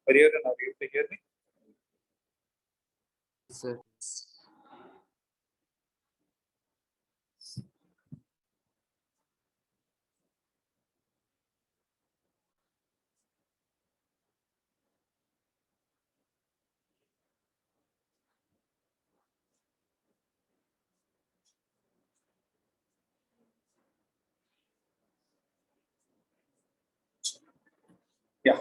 Hariharan, are you able to hear me? Sir. Yeah.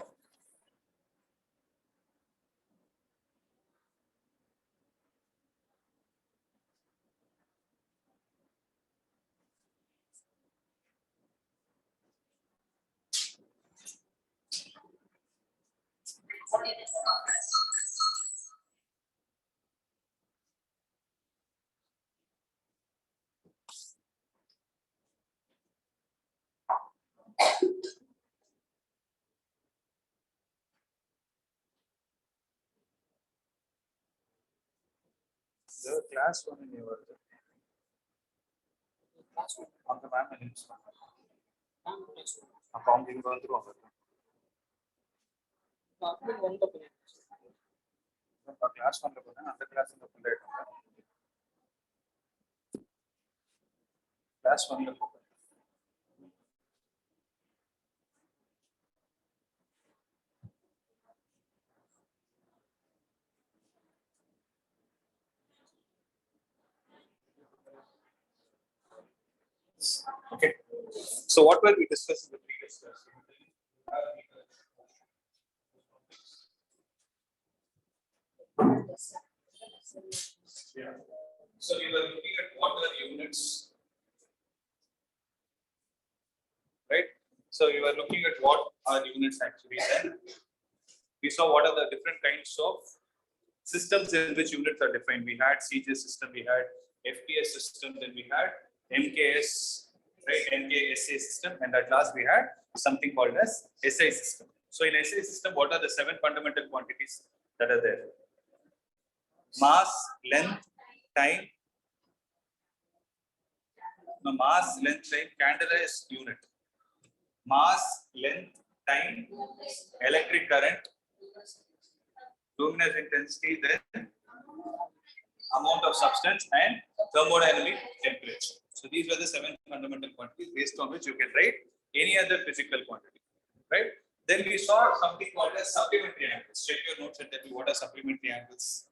The class one in your on the ma'am and accounting going through class one the class in the class one. Okay. So what were we discussing in the previous class? Yeah. So we were looking at what are units, right? So we were looking at what are units actually. Then we saw what are the different kinds of systems in which units are defined. We had CGS system, we had FPS system, then we had MKS, right? MKSA system, and at last we had something called as SI system. So in SI system, what are the 7 fundamental quantities that are there? Mass, length, time. No, mass, length, time, candela is unit. Mass, length, time, electric current, luminous intensity, then amount of substance, and thermodynamic temperature. So these were the 7 fundamental quantities based on which you can write any other physical quantity, right? Then we saw something called as supplementary angles. Check your notes and tell me what are supplementary angles.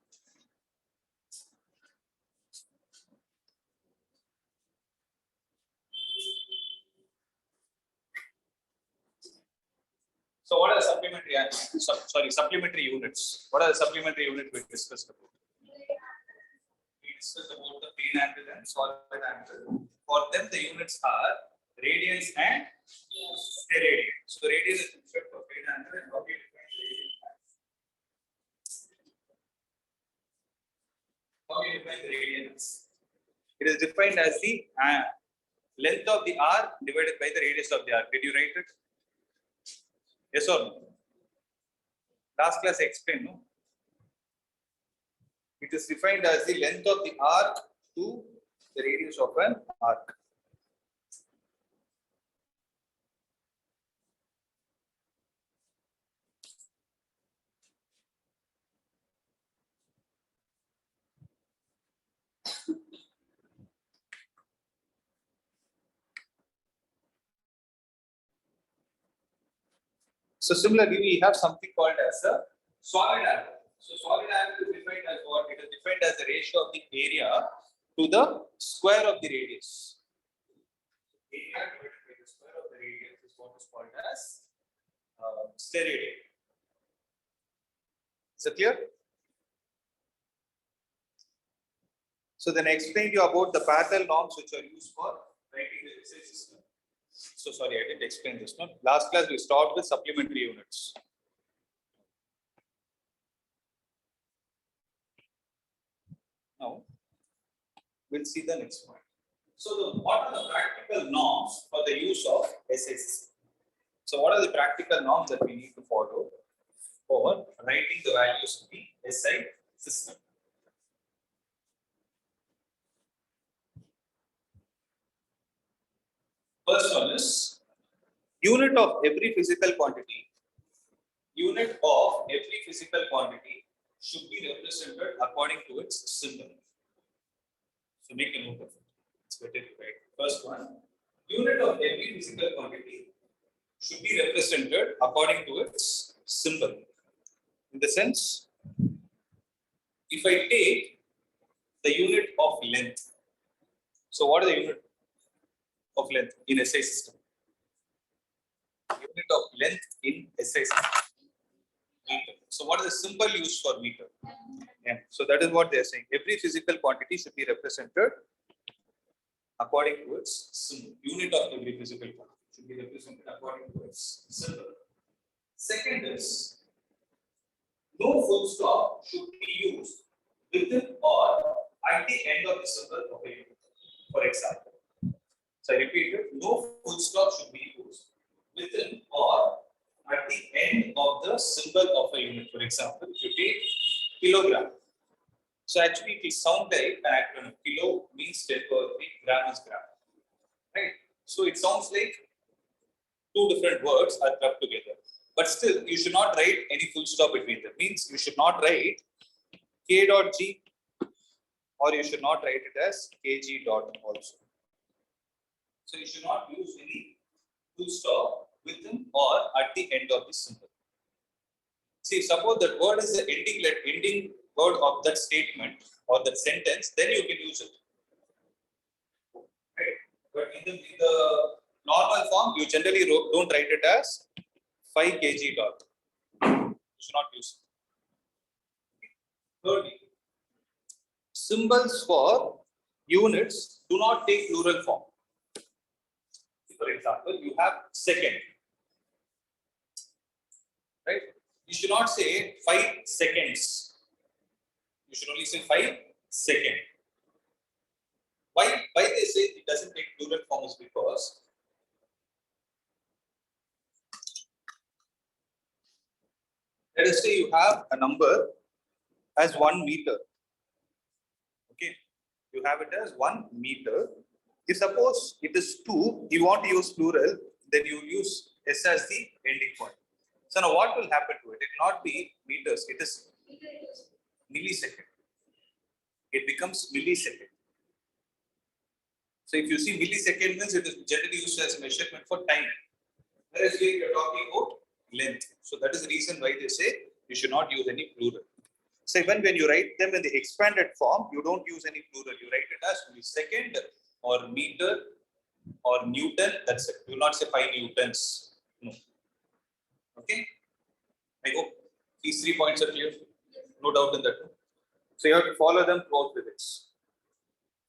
So what are the supplementary angles? Supplementary units. What are the supplementary units we discussed about? We discussed about the plane angle and solid angle. For them, the units are radians and steradian. So radian is instead for plane angle and how we define radian. How we define the radians? It is defined as the length of the arc divided by the radius of the arc. Did you write it? Yes or no? Last class I explained, no? It is defined as the length of the arc to the radius of an arc. So similarly, we have something called as a solid angle. So solid angle is defined as what? It is defined as the ratio of the area to the square of the radius. Area divided by the square of the radius is what is called as stereo. Is it clear? So then I explained you about the parallel norms which are used for writing the SI system. So sorry, I didn't explain this one. Last class we started with supplementary units. Now we'll see the next point. So what are the practical norms for the use of SI system? So what are the practical norms that we need to follow for writing the values of the SI system? First one is unit of every physical quantity. Unit of every physical quantity should be represented according to its symbol. So make a note of it. It's better to write. First one, unit of every physical quantity should be represented according to its symbol. In the sense, if I take the unit of length, so what is the unit of length in SI system? Unit of length in SI system. Meter. So what is the symbol used for meter? Yeah. So that is what they are saying. Every physical quantity should be represented according to its symbol. Unit of every physical quantity should be represented according to its symbol. Second is, no full stop should be used within or at the end of the symbol of a unit. For example, so I repeat it, no full stop should be used within or at the end of the symbol of a unit. For example, if you take kilogram. So actually it will sound like an acronym. Kilo means 10 power 3, gram is gram. Right? So it sounds like two different words are clubbed together. But still, you should not write any full stop between them. Means you should not write k dot g or you should not write it as kg dot also. So you should not use any full stop within or at the end of the symbol. See, suppose that word is the ending word of that statement or that sentence, then you can use it. Right? But in the normal form, you generally don't write it as 5 kg dot. You should not use it. Thirdly, symbols for units do not take plural form. For example, you have second. Right? You should not say 5 seconds. You should only say 5 seconds. Why they say it doesn't take plural form is because let us say you have a number as 1 meter. Okay, you have it as 1 meter. If suppose it is 2, you want to use plural, then you use S as the ending point. So now what will happen to it? It will not be meters, it is millisecond. It becomes millisecond. So if you see millisecond means it is generally used as a measurement for time. Whereas here you are talking about length. So that is the reason why they say you should not use any plural. So even when you write them in the expanded form, you don't use any plural. You write it as millisecond or meter or Newton. That's it. You will not say 5 newtons. No. Okay. I hope these 3 points are clear. No doubt in that. So you have to follow them throughout physics.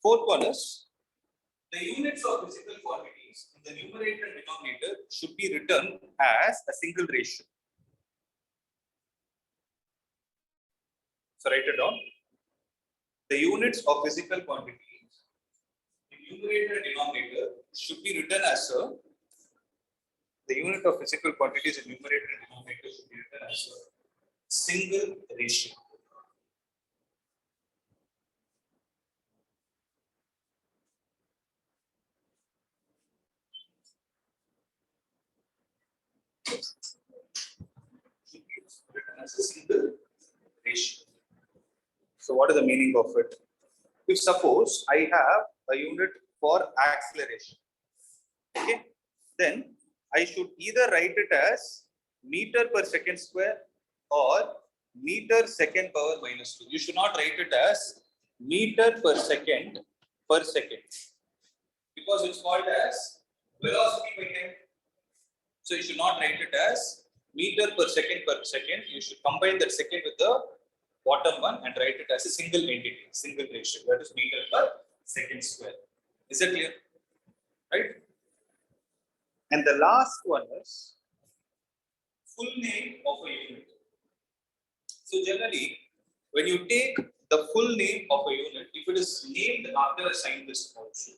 Fourth one is the units of physical quantities in the numerator and denominator should be written as a single ratio. So write it down. The units of physical quantities in numerator and denominator should be written as the unit of physical quantities in numerator and denominator should be written as a single ratio. Should be written as a single ratio. So what is the meaning of it? If suppose I have a unit for acceleration, okay, then I should either write it as meter per second square or meter second power minus 2. You should not write it as meter per second because it's called as velocity by time. So you should not write it as meter per second per second. You should combine that second with the bottom one and write it as a single entity, single ratio. That is meter per second square. Is it clear? Right? And the last one is full name of a unit. So generally, when you take the full name of a unit, if it is named after a scientist also,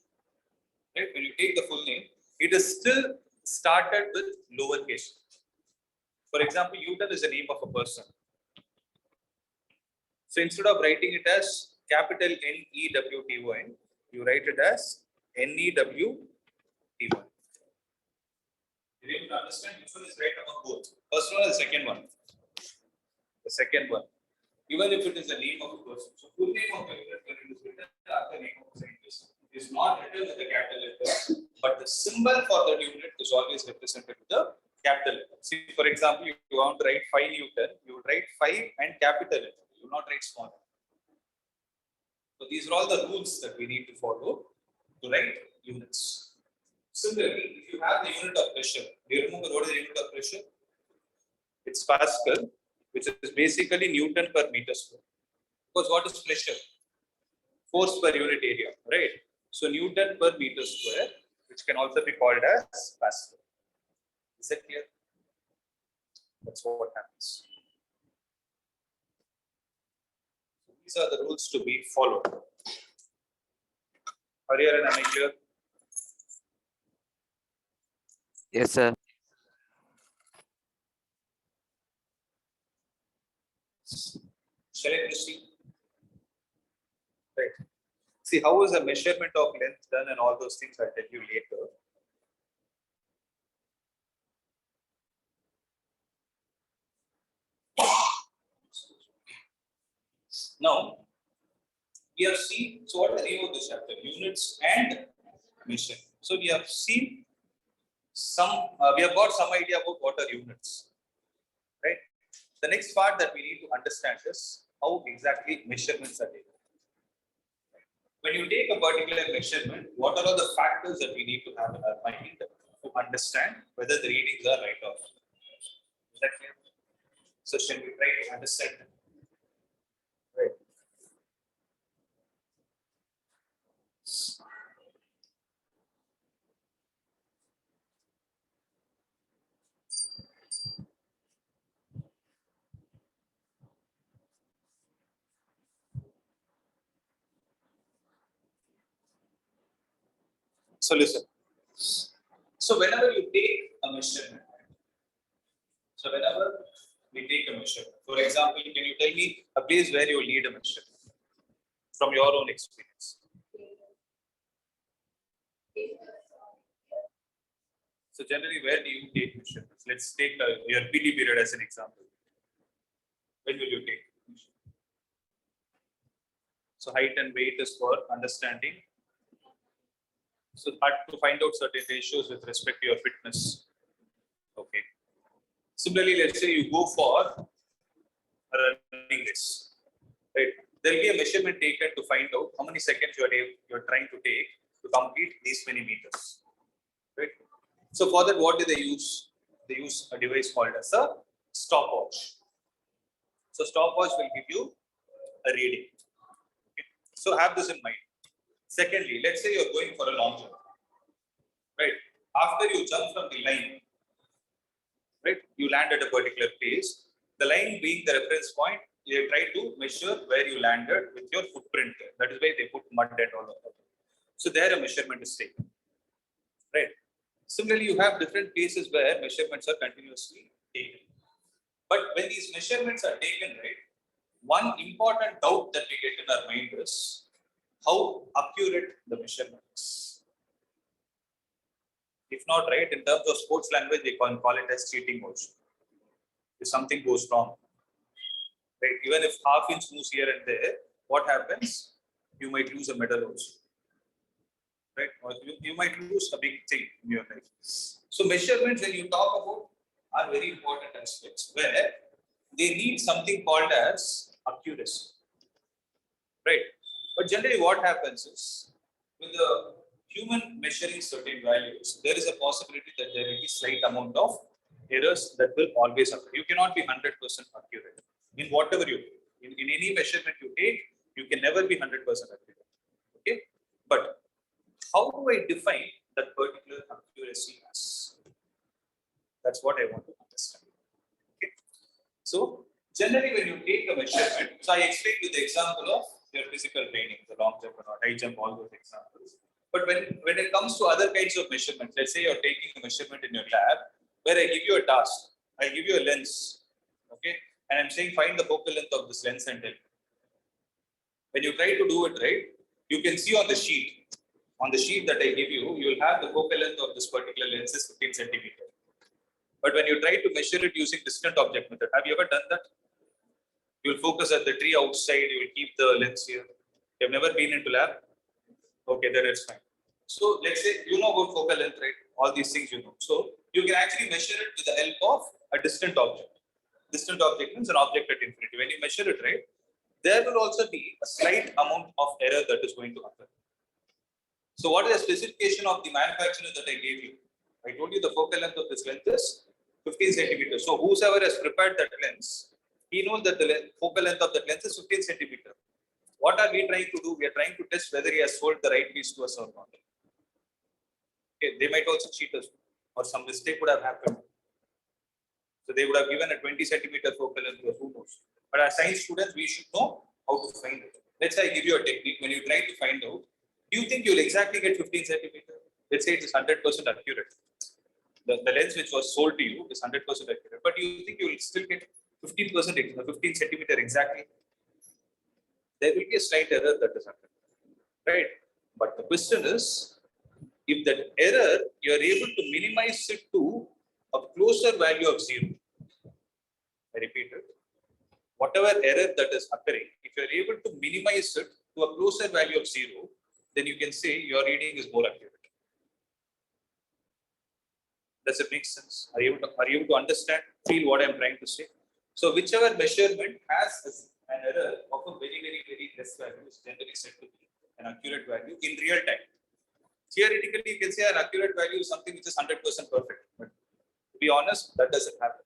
right? When you take the full name, it is still started with lowercase. For example, Newton is the name of a person. So instead of writing it as capital Newton, you write it as Newton. You need to understand which one is right among both. First one is the second one. The second one. Even if it is the name of a person. So full name of a unit, when it is written after name of a scientist, is not written with the capital letters, but the symbol for that unit is always represented with the capital letter. See, for example, if you want to write 5 Newton, you would write 5 and capital letter. You will not write small. So these are all the rules that we need to follow to write units. Similarly, if you have the unit of pressure, do you remember what is the unit of pressure? It's Pascal, which is basically Newton per meter square. Because what is pressure? Force per unit area, right? So Newton per meter square, which can also be called as Pascal. Is that clear? That's what happens. These are the rules to be followed. Hariharan, am I clear? Yes, sir. Shall I proceed? Right. See, how is the measurement of length done and all those things I'll tell you later. Now, we have seen, so what is the name of this chapter? Units and measure. So we have seen we have got some idea about what are units, right? The next part that we need to understand is how exactly measurements are taken. When you take a particular measurement, what are all the factors that we need to have in our mind to understand whether the readings are right or wrong? Is that clear? So shall we try to understand them? Right. So listen. So whenever you take a measurement, for example, can you tell me a place where you need a measurement from your own experience? So generally, where do you take measurements? Let's take your PD period as an example. When will you take measurement? So height and weight is for understanding. So to find out certain ratios with respect to your fitness. Okay. Similarly, let's say you go for a running race, right? There will be a measurement taken to find out how many seconds you're trying to take to complete these many meters, right? So for that, what do they use? They use a device called as a stopwatch. So stopwatch will give you a reading. Okay. So have this in mind. Secondly, let's say you're going for a long jump, right? After you jump from the line, right, you land at a particular place. The line being the reference point, you try to measure where you landed with your footprint. That is why they put mud and all of that. So there a measurement is taken, right? Similarly, you have different places where measurements are continuously taken. But when these measurements are taken, right, one important doubt that we get in our mind is how accurate the measurement is. If not, right, in terms of sports language, they call it as cheating also. If something goes wrong, right, even if half inch moves here and there, what happens? You might lose a medal also, right? Or you might lose a big thing in your life. So measurements, when you talk about are very important aspects where they need something called as accuracy, right? But generally, what happens is with the human measuring certain values, there is a possibility that there will be slight amount of errors that will always occur. You cannot be 100% accurate in whatever you do. In any measurement you take, you can never be 100% accurate. Okay, but how do I define that particular accuracy as? That's what I want to understand. Okay. So generally, when you take a measurement, so I explained with the example of your physical training, the long jump or high jump, all those examples. But when it comes to other kinds of measurements, let's say you're taking a measurement in your lab, where I give you a task, I give you a lens, okay, and I'm saying find the focal length of this lens and tell me. When you try to do it right, you can see on the sheet that I give you, you will have the focal length of this particular lens is 15 centimeters. But when you try to measure it using distant object method, have you ever done that? You will focus at the tree outside, you will keep the lens here. You have never been into lab? Okay, then it's fine. So let's say you know about focal length, right? All these things you know. So you can actually measure it with the help of a distant object. Distant object means an object at infinity. When you measure it, right, there will also be a slight amount of error that is going to occur. So what is the specification of the manufacturer that I gave you? I told you the focal length of this lens is 15 centimeters. So whosoever has prepared that lens, he knows that the focal length of that lens is 15 centimeters. What are we trying to do? We are trying to test whether he has sold the right piece to us or not. Okay, they might also cheat us, or some mistake would have happened. So they would have given a 20 centimeter focal length to us, who knows? But as science students, we should know how to find it. Let's say I give you a technique. When you try to find out, do you think you will exactly get 15 centimeters? Let's say it is 100% accurate. The lens which was sold to you is 100% accurate, but you think you will still get 15%, 15 centimeter exactly? There will be a slight error that is happening, right? But the question is, if that error, you are able to minimize it to a closer value of 0. I repeat it. Whatever error that is occurring, if you are able to minimize it to a closer value of 0, then you can say your reading is more accurate. Does it make sense? Are you able to understand, feel what I'm trying to say? So whichever measurement has an error of a very, very, very less value is generally said to be an accurate value in real time. Theoretically, you can say an accurate value is something which is 100% perfect. But to be honest, that doesn't happen.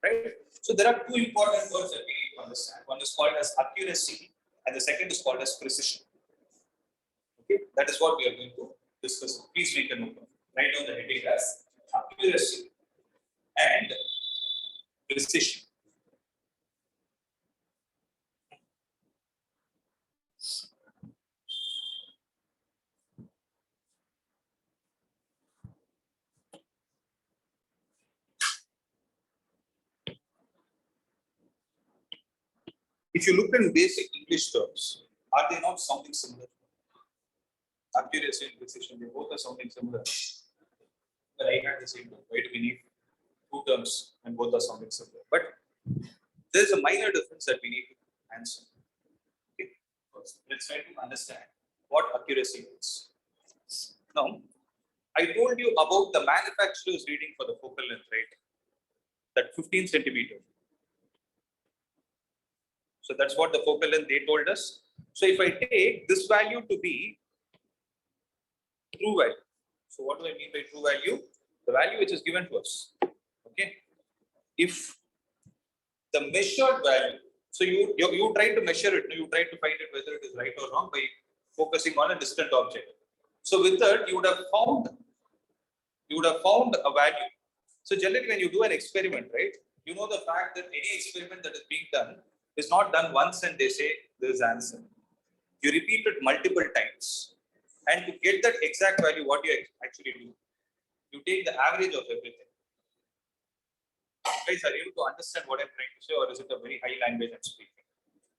Right? So there are two important words that we need to understand. One is called as accuracy, and the second is called as precision. Okay, that is what we are going to discuss. Please make a note of it. Write down the heading as accuracy and precision. If you look in basic English terms, are they not sounding similar? Accuracy and precision, they both are sounding similar. But I had the same term. Why do we need two terms and both are sounding similar? But there is a minor difference that we need to answer. Okay. First, let's try to understand what accuracy is. Now, I told you about the manufacturer's reading for the focal length, right? That 15 centimeters. So that's what the focal length they told us. So if I take this value to be true value. So what do I mean by true value? The value which is given to us. Okay. If the measured value, so you try to measure it, you try to find it whether it is right or wrong by focusing on a distant object. So with that, you would have found a value. So generally, when you do an experiment, right, you know the fact that any experiment that is being done is not done once and they say this is answer. You repeat it multiple times, and to get that exact value, what you actually do, you take the average of everything. Guys, are you able to understand what I'm trying to say, or is it a very high language I'm speaking?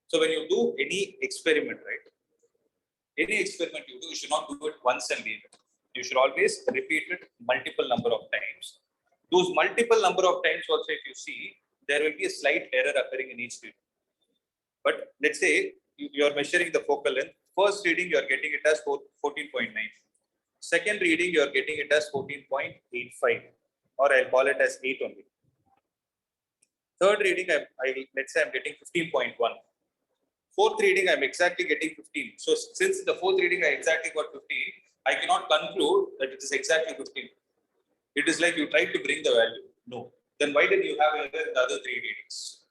So when you do any experiment, right, any experiment you do, you should not do it once and leave it. You should always repeat it multiple number of times. Those multiple number of times also, if you see, there will be a slight error occurring in each reading. But let's say you are measuring the focal length. First reading, you are getting it as 14.9. Second reading, you are getting it as 14.85, or I'll call it as 8 only. Third reading, let's say I'm getting 15.1. Fourth reading, I'm exactly getting 15. So since the fourth reading I exactly got 15, I cannot conclude that it is exactly 15. It is like you tried to bring the value. No. Then why did you have the other three readings?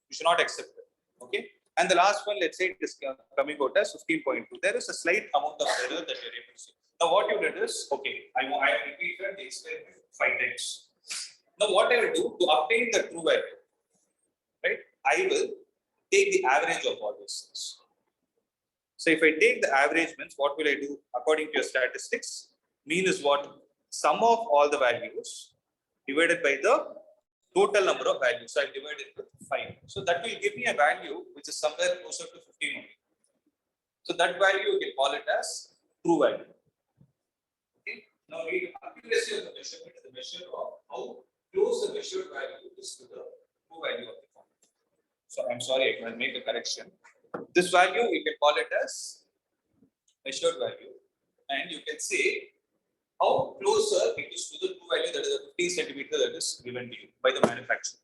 You should not accept it. Okay. And the last one, let's say it is coming out as 15.2. There is a slight amount of error that you're able to see. Now what you did is, okay, I have repeated the experiment 5 times. Now what I will do to obtain the true value, right? I will take the average of all these things. So if I take the average means, what will I do according to your statistics? Mean is what? Sum of all the values divided by the total number of values. So I'll divide it with 5. So that will give me a value which is somewhere closer to 15 only. So that value you can call it as true value. Okay. Now read accuracy of the measurement is the measure of how close the measured value is to the true value of the quantity. So I'm sorry, I can make a correction. This value you can call it as measured value, and you can say how closer it is to the true value, that is the 50 centimeter that is given to you by the manufacturer.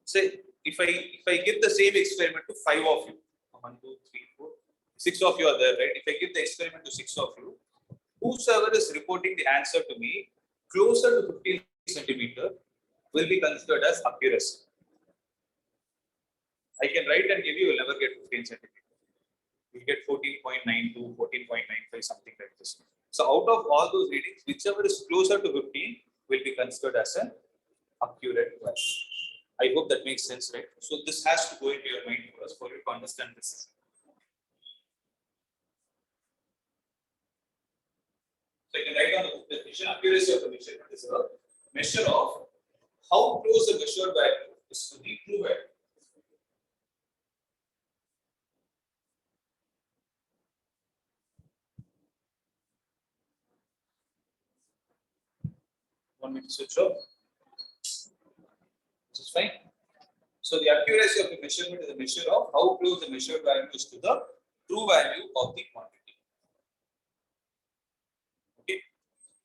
Say if I give the same experiment to 5 of you, 1, 2, 3, 4, 6 of you are there, right? If I give the experiment to 6 of you, whosoever is reporting the answer to me closer to 15 centimeter will be considered as accuracy. I can write and give you will never get 15 centimeter. You get 14.92, 14.95, something like this. So out of all those readings, whichever is closer to 15 will be considered as an accurate value. I hope that makes sense, right? So this has to go into your mind for us for you to understand this. So you can write on the book definition: accuracy of the measurement is a measure of how close the measured value is to the true value. Want me to switch off? This is fine. So the accuracy of the measurement is a measure of how close the measured value is to the true value of the quantity. Okay.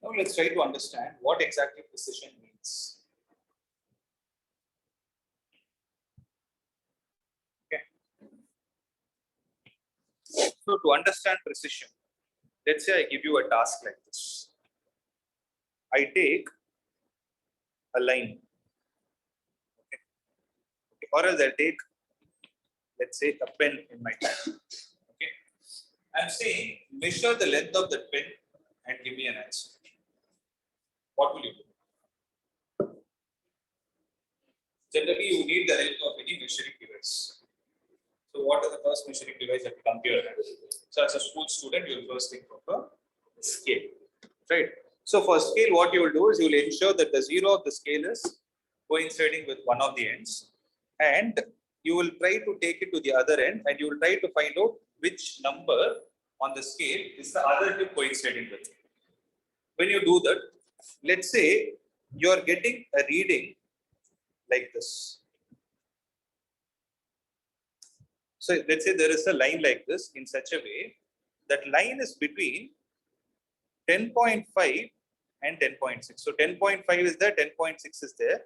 Now let's try to understand what exactly precision means. Okay. So to understand precision, let's say I give you a task like this. I take a line. Okay. Or else I'll take, let's say, a pen in my hand. Okay. I'm saying measure the length of the pen and give me an answer. What will you do? Generally, you need the help of any measuring device. So, what is the first measuring device that will come to your hand? So, as a school student, you will first think of a scale, right? So, for scale, what you will do is you will ensure that the zero of the scale is coinciding with one of the ends, and you will try to take it to the other end, and you will try to find out which number on the scale is the other tip coinciding with. When you do that, let's say you are getting a reading like this. So let's say there is a line like this in such a way that line is between 10.5 and 10.6. So 10.5 is there, 10.6 is there.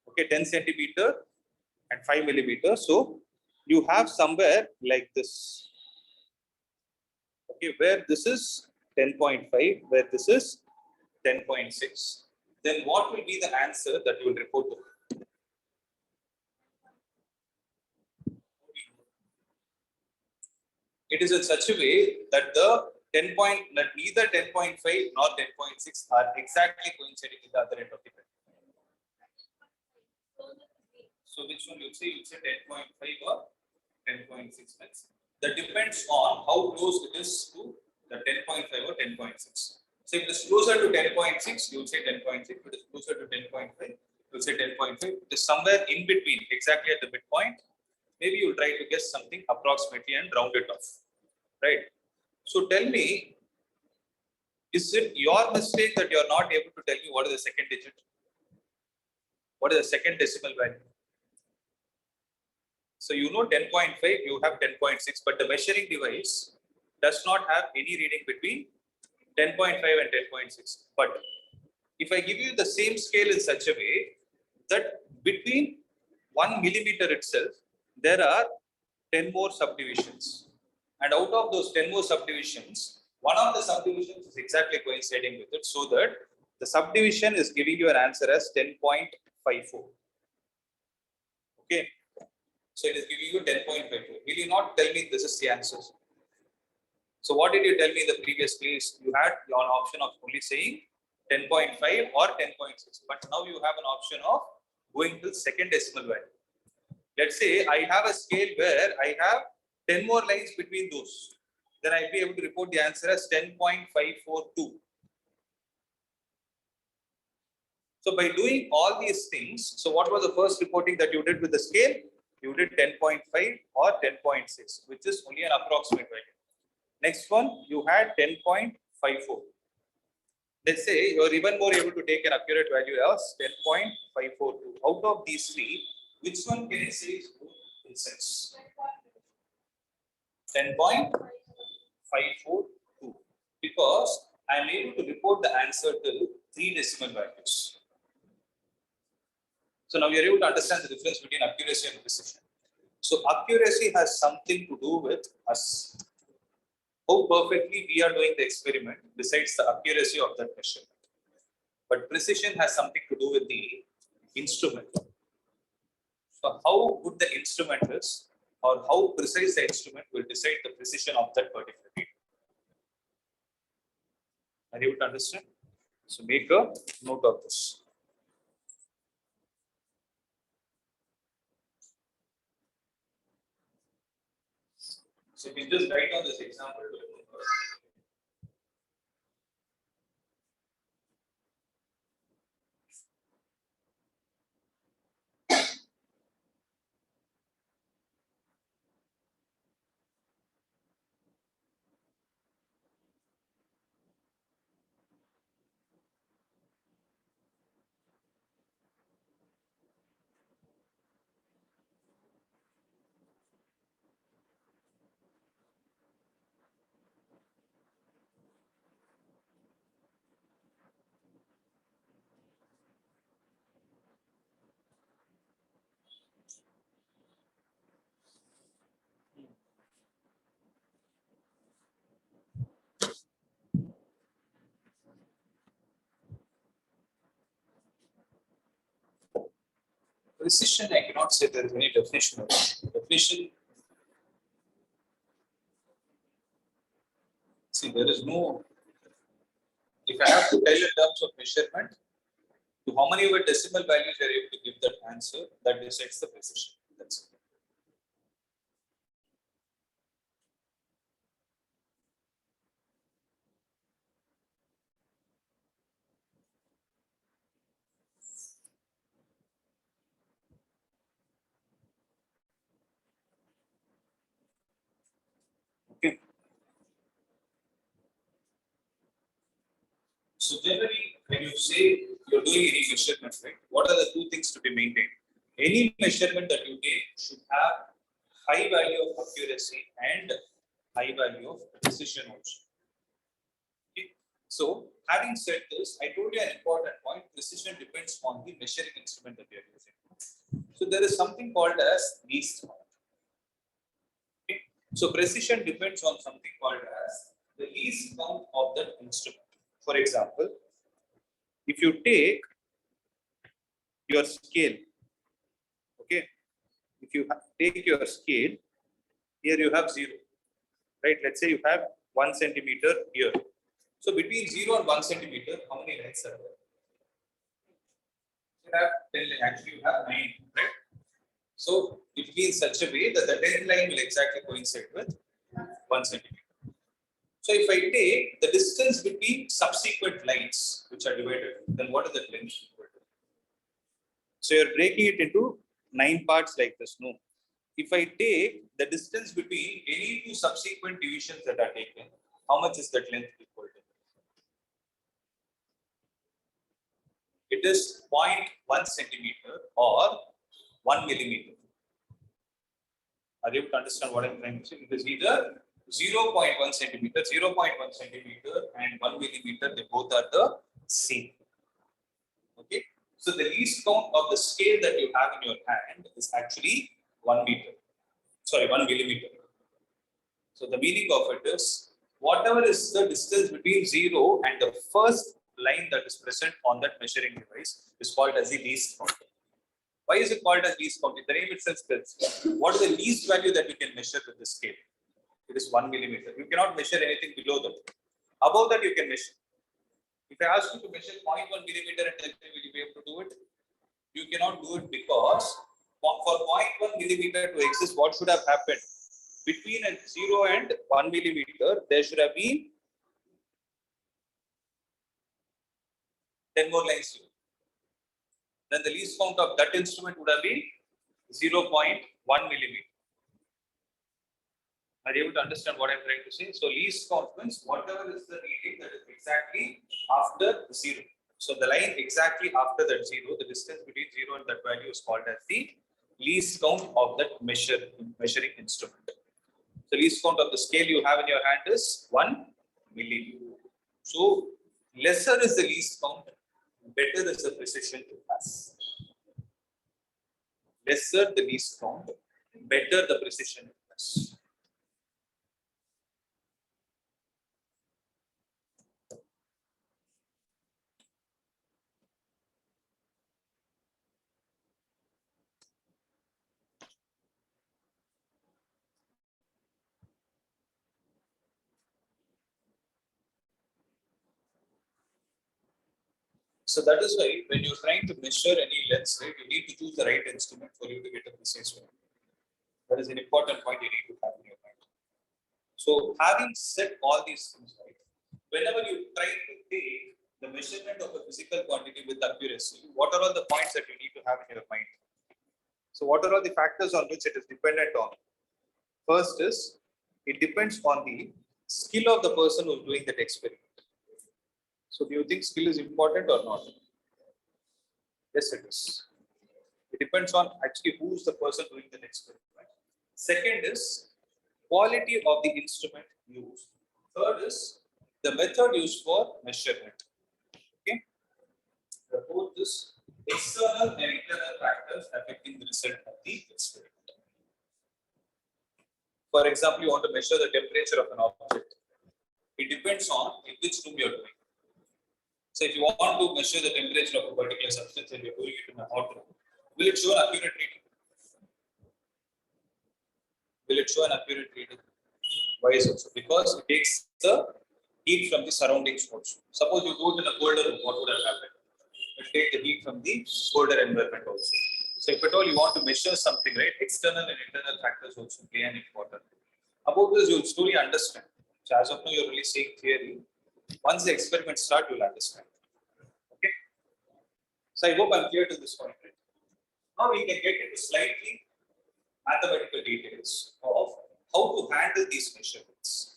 Okay, 10 centimeter and 5 millimeter. So you have somewhere like this. Okay, where this is 10.5, where this is 10.6. Then what will be the answer that you will report to? It is in such a way that the that neither 10.5 nor 10.6 are exactly coinciding with the other end of the pen. So which one you say? You say 10.5 or 10.6 means. That depends on how close it is to the 10.5 or 10.6. So if it is closer to 10.6, you will say 10.6. If it is closer to 10.5, you will say 10.5. It is somewhere in between, exactly at the midpoint. Maybe you will try to guess something approximately and round it off. Right? So tell me, is it your mistake that you are not able to tell me what is the second digit? What is the second decimal value? So you know 10.5, you have 10.6, but the measuring device does not have any reading between 10.5 and 10.6. But if I give you the same scale in such a way that between 1 millimeter itself, there are 10 more subdivisions. And out of those 10 more subdivisions, one of the subdivisions is exactly coinciding with it, so that the subdivision is giving you an answer as 10.54. Okay. So it is giving you 10.54. Will you not tell me this is the answer? So what did you tell me in the previous case? You had your option of only saying 10.5 or 10.6, but now you have an option of going to second decimal value. Let's say I have a scale where I have 10 more lines between those. Then I'll be able to report the answer as 10.542. So by doing all these things, so what was the first reporting that you did with the scale? You did 10.5 or 10.6, which is only an approximate value. Next one, you had 10.54. Let's say you're even more able to take an accurate value as 10.542. Out of these three, which one can you say is more precise? 10.542. Because I'm able to report the answer till 3 decimal values. So now you're able to understand the difference between accuracy and precision. So accuracy has something to do with us. How perfectly we are doing the experiment besides the accuracy of that measurement. But precision has something to do with the instrument. So how good the instrument is or how precise the instrument will decide the precision of that particular data. Are you able to understand? So make a note of this. So you can just write on this example. Precision, I cannot say there is any definition of it. Definition. See, there is no. If I have to tell in terms of measurement, to how many of decimal values you are able to give that answer, that decides the precision. That's it. Okay. So generally, when you say you're doing any measurement, right? What are the two things to be maintained? Any measurement that you take should have high value of accuracy and high value of precision also. Okay. So having said this, I told you an important point. Precision depends on the measuring instrument that you are using. So there is something called as least count. Okay. So precision depends on something called as the least count of that instrument. For example, if you take your scale, okay, if you take your scale, here you have 0, right? Let's say you have 1 centimeter here. So between 0 and 1 centimeter, how many lines are there? You have 10 lines. Actually, you have 9, right? So it will be in such a way that the 10th line will exactly coincide with 1 centimeter. So if I take the distance between subsequent lines which are divided, then what is that length equal to? So you're breaking it into 9 parts like this. No. If I take the distance between any two subsequent divisions that are taken, how much is that length equal to? It is 0.1 centimeter or 1 millimeter. Are you able to understand what I'm trying to say? It is either 0.1 centimeter, 0.1 centimeter and 1 millimeter, they both are the same. So the least count of the scale that you have in your hand is actually 1 meter. Sorry, 1 millimeter. So the meaning of it is whatever is the distance between 0 and the first line that is present on that measuring device is called as the least count. Why is it called as least count? The name itself tells what is the least value that you can measure with the scale. It is 1 millimeter. You cannot measure anything below that. Above that, you can measure. If I ask you to measure 0.1 millimeter and tell me will you be able to do it? You cannot do it because for 0.1 millimeter to exist, what should have happened? Between 0 and 1 millimeter, there should have been 10 more lines here. Then the least count of that instrument would have been 0.1 millimeter. Are you able to understand what I'm trying to say? So least count means whatever is the reading that is exactly after 0. So the line exactly after that 0, the distance between 0 and that value is called as the least count of that measuring instrument. The least count of the scale you have in your hand is 1 millimeter. So lesser is the least count, better is the precision to pass. Lesser the least count, better the precision to pass. So that is why when you're trying to measure any lens, right, you need to choose the right instrument for you to get a precise value. That is an important point you need to have in your mind. So having said all these things, right, whenever you try to take the measurement of a physical quantity with accuracy, what are all the points that you need to have in your mind? So what are all the factors on which it is dependent on? First is, it depends on the skill of the person who is doing that experiment. So do you think skill is important or not? Yes, it is. It depends on actually who's the person doing the experiment. Second is quality of the instrument used. Third is the method used for measurement. Okay. The fourth is external and internal factors affecting the result of the experiment. For example, you want to measure the temperature of an object. It depends on in which room you are doing. So if you want to measure the temperature of a particular substance and you're doing it in a hot room, will it show an accurate reading? Will it show an accurate reading? Why is it so? Because it takes the heat from the surroundings also. Suppose you do it in a colder room, what would have happened? It will take the heat from the colder environment also. So if at all you want to measure something, right, external and internal factors also play an important role. About this, you'll slowly understand. So as of now, you're really saying theory. Once the experiments start, you'll understand. Okay. So I hope I'm clear to this point. Right? Now we can get into slightly mathematical details of how to handle these measurements.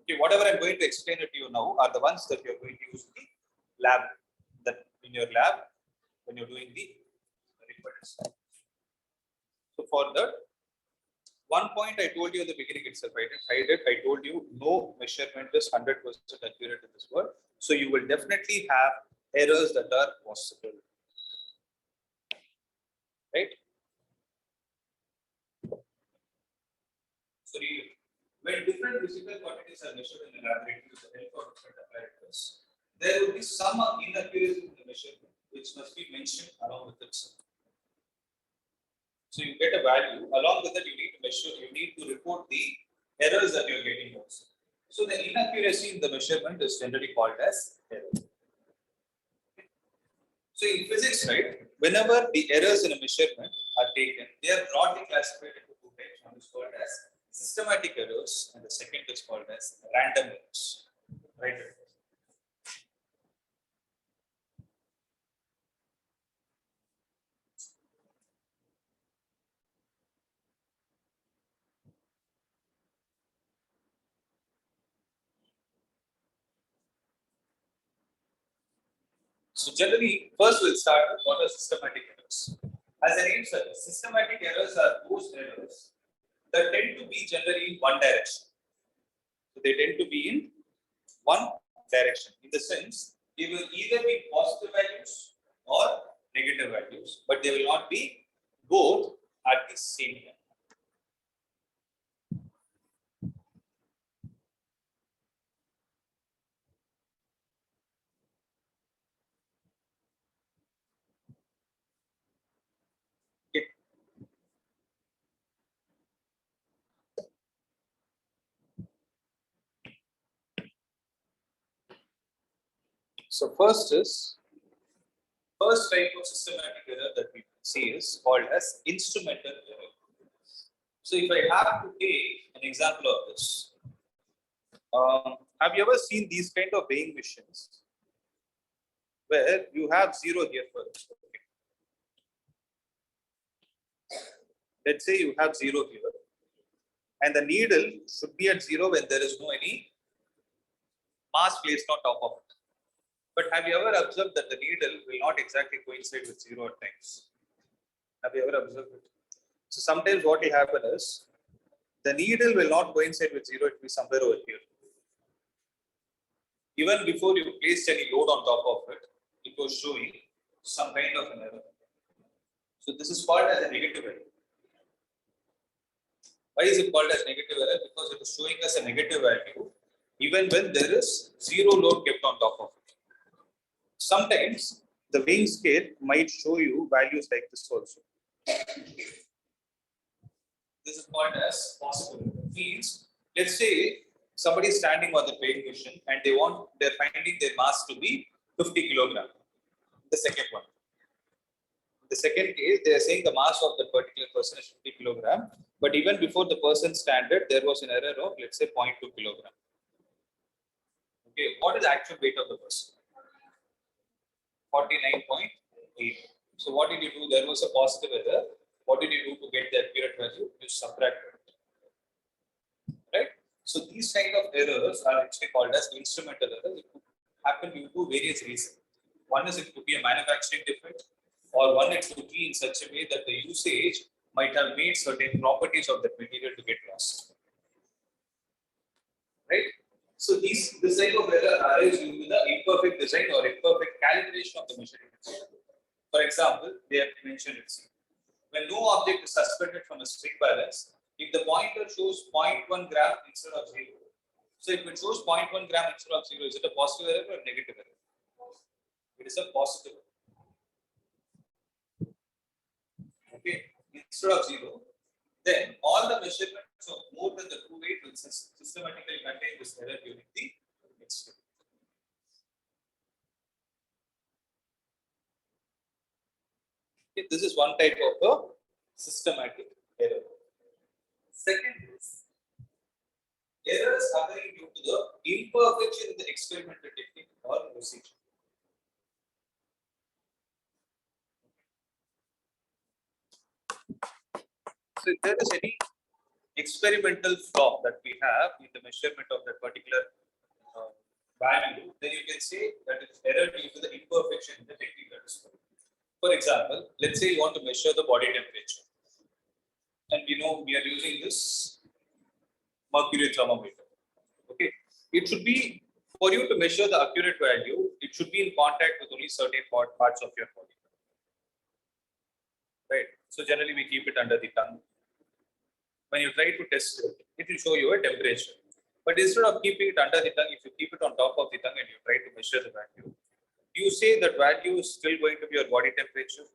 Okay, whatever I'm going to explain it to you now are the ones that you're going to use in the lab. That in your lab when you're doing the requirements. So for that, one point I told you in the beginning itself, I told you no measurement is 100% accurate in this world. So you will definitely have errors that are possible. Right? So when different physical quantities are measured in the laboratory with the help of different apparatus, there will be some inaccuracy in the measurement which must be mentioned along with itself. So you get a value, along with that you need to measure, you need to report the errors that you're getting also. So the inaccuracy in the measurement is generally called as error. So in physics, right, whenever the errors in a measurement are taken, they are broadly classified into two types. One is called as systematic errors and the second is called as random errors. Right? So generally, first we'll start with what are systematic errors. As the name suggests, systematic errors are those errors that tend to be generally in one direction. So they tend to be in one direction. In the sense, they will either be positive values or negative values, but they will not be both at the same time. Okay. So first type of systematic error that we see is called as instrumental error. So if I have to take an example of this, have you ever seen these kind of weighing machines where you have zero here first? Okay. Let's say you have zero here, and the needle should be at zero when there is no any mass placed on top of it. But have you ever observed that the needle will not exactly coincide with zero at times? Have you ever observed it? So sometimes what will happen is the needle will not coincide with zero, it will be somewhere over here. Even before you placed any load on top of it, it was showing some kind of an error. So this is called as a negative error. Why is it called as negative error? Because it is showing us a negative value even when there is zero load kept on top of it. Sometimes the weighing scale might show you values like this also. This is called as possible. Means, let's say somebody is standing on the weighing machine and they're finding their mass to be 50 kilogram. The second one. In the second case, they are saying the mass of the particular person is 50 kilogram, but even before the person standard, there was an error of, let's say, 0.2 kilogram. Okay, what is the actual weight of the person? 49.8. So what did you do? There was a positive error. What did you do to get the accurate value? You subtracted it. Right? So these kind of errors are actually called as instrumental errors. It could happen due to various reasons. One is it could be a manufacturing defect, or one it could be in such a way that the usage might have made certain properties of that material to get lost. Right? So this type of error arises due to the imperfect design or imperfect calibration of the measuring instrument. For example, they have mentioned it. When no object is suspended from a string balance, if the pointer shows 0.1 gram instead of 0, so if it shows 0.1 gram instead of 0, is it a positive error or a negative error? It is a positive error. Okay, instead of 0, then all the measurements of more than the true weight will systematically contain this error during the experiment. Okay, this is one type of a systematic error. Second is errors occurring due to the imperfection in the experimental technique or procedure. So if there is any experimental flaw that we have in the measurement of that particular value, then you can say that it is error due to the imperfection in the technique that is followed. For example, let's say you want to measure the body temperature, and we are using this mercury thermometer. Okay, it should be, for you to measure the accurate value, it should be in contact with only certain parts of your body. Right. So generally we keep it under the tongue. When you try to test it, it will show you a temperature. But instead of keeping it under the tongue, if you keep it on top of the tongue and you try to measure the value, you say that value is still going to be your body temperature.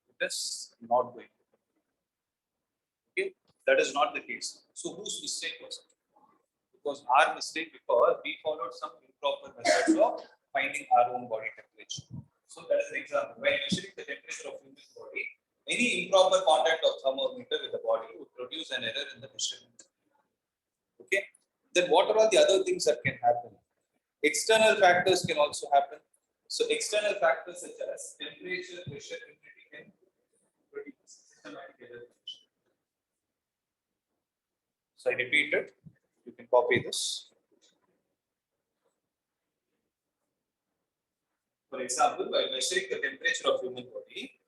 It is not going to be. Okay, that is not the case. So whose mistake was it? It was our mistake because we followed some improper methods of finding our own body temperature. So that is an example. When measuring the temperature of human body, any improper contact of thermometer with the body would produce an error in the measurement. Okay. Then what are all the other things that can happen? External factors can also happen. So external factors such as temperature, pressure, humidity can produce systematic error. So I repeat it. You can copy this. For example, by measuring the temperature of human body,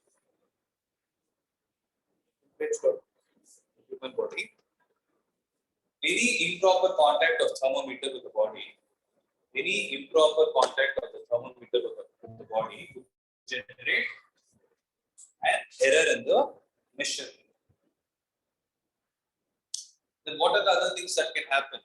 any improper contact of thermometer with the body, with the body would generate an error in the measure. Then what are the other things that can happen?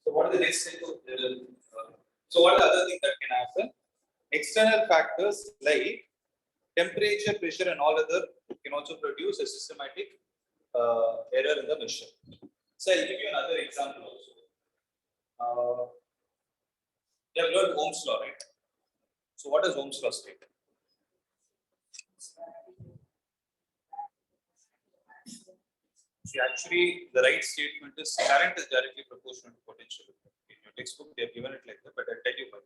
So what are the next type of error? So what are the other things that can happen? External factors like temperature, pressure, and all other can also produce a systematic error in the measure. So I'll give you another example also. You have learned Ohm's law, right? So what does Ohm's law state? See, actually, the right statement is current is directly proportional to potential. In your textbook, they have given it like that, but I'll tell you why.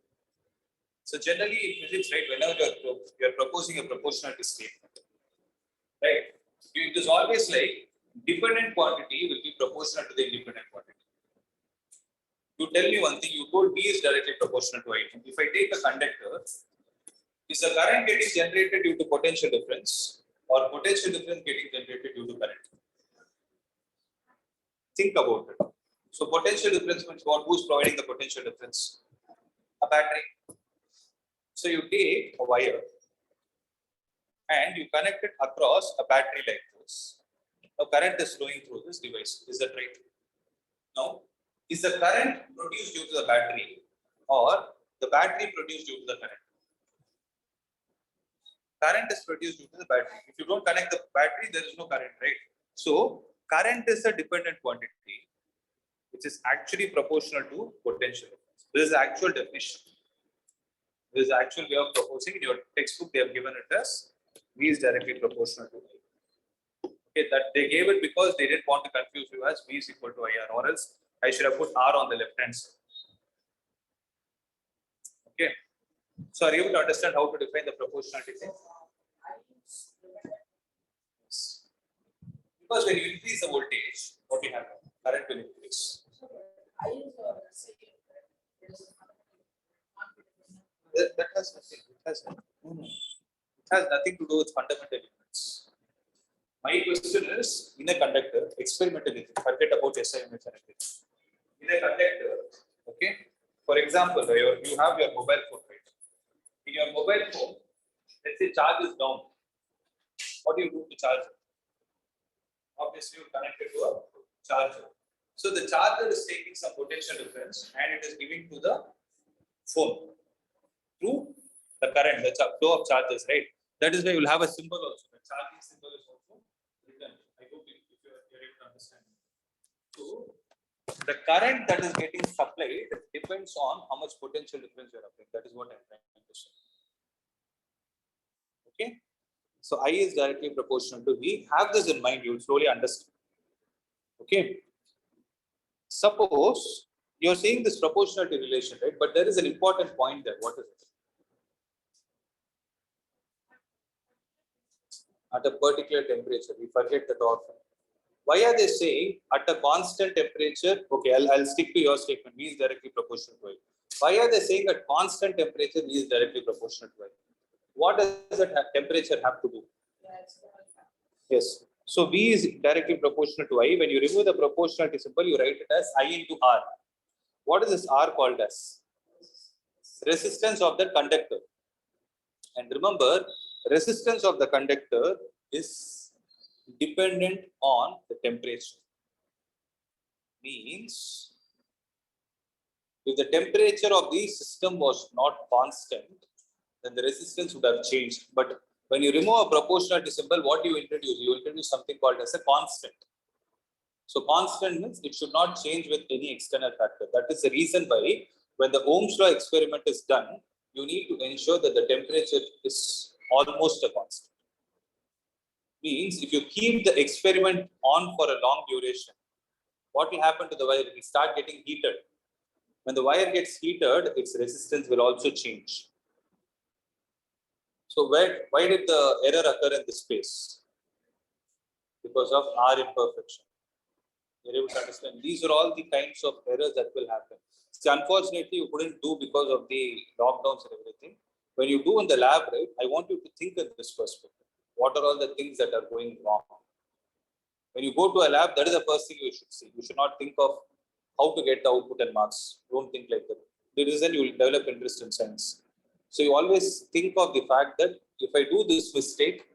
So generally, in physics, right, whenever you're proposing a proportionality statement, right, it is always like dependent quantity will be proportional to the independent quantity. You tell me one thing, you told B is directly proportional to I. If I take a conductor, is the current getting generated due to potential difference or potential difference getting generated due to current? Think about it. So potential difference means what? Who's providing the potential difference? A battery. So you take a wire and you connect it across a battery like this. Now current is flowing through this device. Is that right? Now, is the current produced due to the battery or the battery produced due to the current? Current is produced due to the battery. If you don't connect the battery, there is no current, right? So current is a dependent quantity, which is actually proportional to potential. This is the actual definition. This is the actual way of proposing. In your textbook, they have given it as V is directly proportional to I. Okay, that they gave it because they didn't want to confuse you as V is equal to IR, or else I should have put R on the left hand side. Okay. So are you able to understand how to define the proportionality thing? Because when you increase the voltage, what will happen? Current will increase. That has nothing. It has nothing to do with fundamental units. My question is, in a conductor, experimentally, forget about SI units and everything. In a conductor, okay. For example, you have your mobile phone, right? In your mobile phone, let's say charge is down. What do you do to charge it? Obviously, you connect it to a charger. So the charger is taking some potential difference and it is giving to the phone through the current, the flow of charges, right? That is why you will have a symbol also. The charging symbol is also written. I hope if you're able to understand. So the current that is getting supplied depends on how much potential difference you're applying. That is what I'm trying to say. Okay. So I is directly proportional to V. Have this in mind, you will slowly understand. Okay. Suppose you're saying this proportionality relation, right? But there is an important point there. What is it? At a particular temperature, we forget that often. Why are they saying at a constant temperature? Okay, I'll stick to your statement. V is directly proportional to I. Why are they saying at constant temperature V is directly proportional to I? What does that temperature have to do? Yes. So V is directly proportional to I. When you remove the proportionality symbol, you write it as I into R. What is this R called as? Resistance of the conductor. And remember, resistance of the conductor is dependent on the temperature. Means, if the temperature of the system was not constant, then the resistance would have changed. But when you remove a proportionality symbol, what do you introduce? You introduce something called as a constant. So constant means it should not change with any external factor. That is the reason why when the Ohm's law experiment is done, you need to ensure that the temperature is almost a constant. Means if you keep the experiment on for a long duration, what will happen to the wire? It will start getting heated. When the wire gets heated, its resistance will also change. So why did the error occur in this space? Because of R imperfection. You're able to understand. These are all the kinds of errors that will happen. See, unfortunately, you couldn't do because of the lockdowns and everything. When you do in the lab, right, I want you to think in this perspective. What are all the things that are going wrong? When you go to a lab, that is the first thing you should see. You should not think of how to get the output and marks. Don't think like that. The reason you will develop interest in science. So you always think of the fact that if I do this mistake,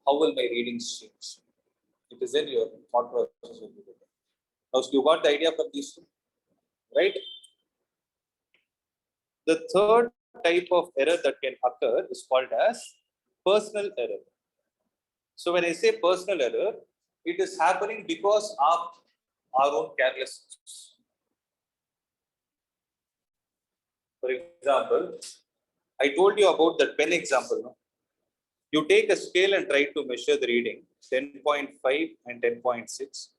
how will my readings change? It is in your thought process. Now, you got the idea from these two, right? The third type of error that can occur is called as personal error. So when I say personal error, it is happening because of our own carelessness. For example, I told you about that pen example. No? You take a scale and try to measure the reading 10.5 and 10.6.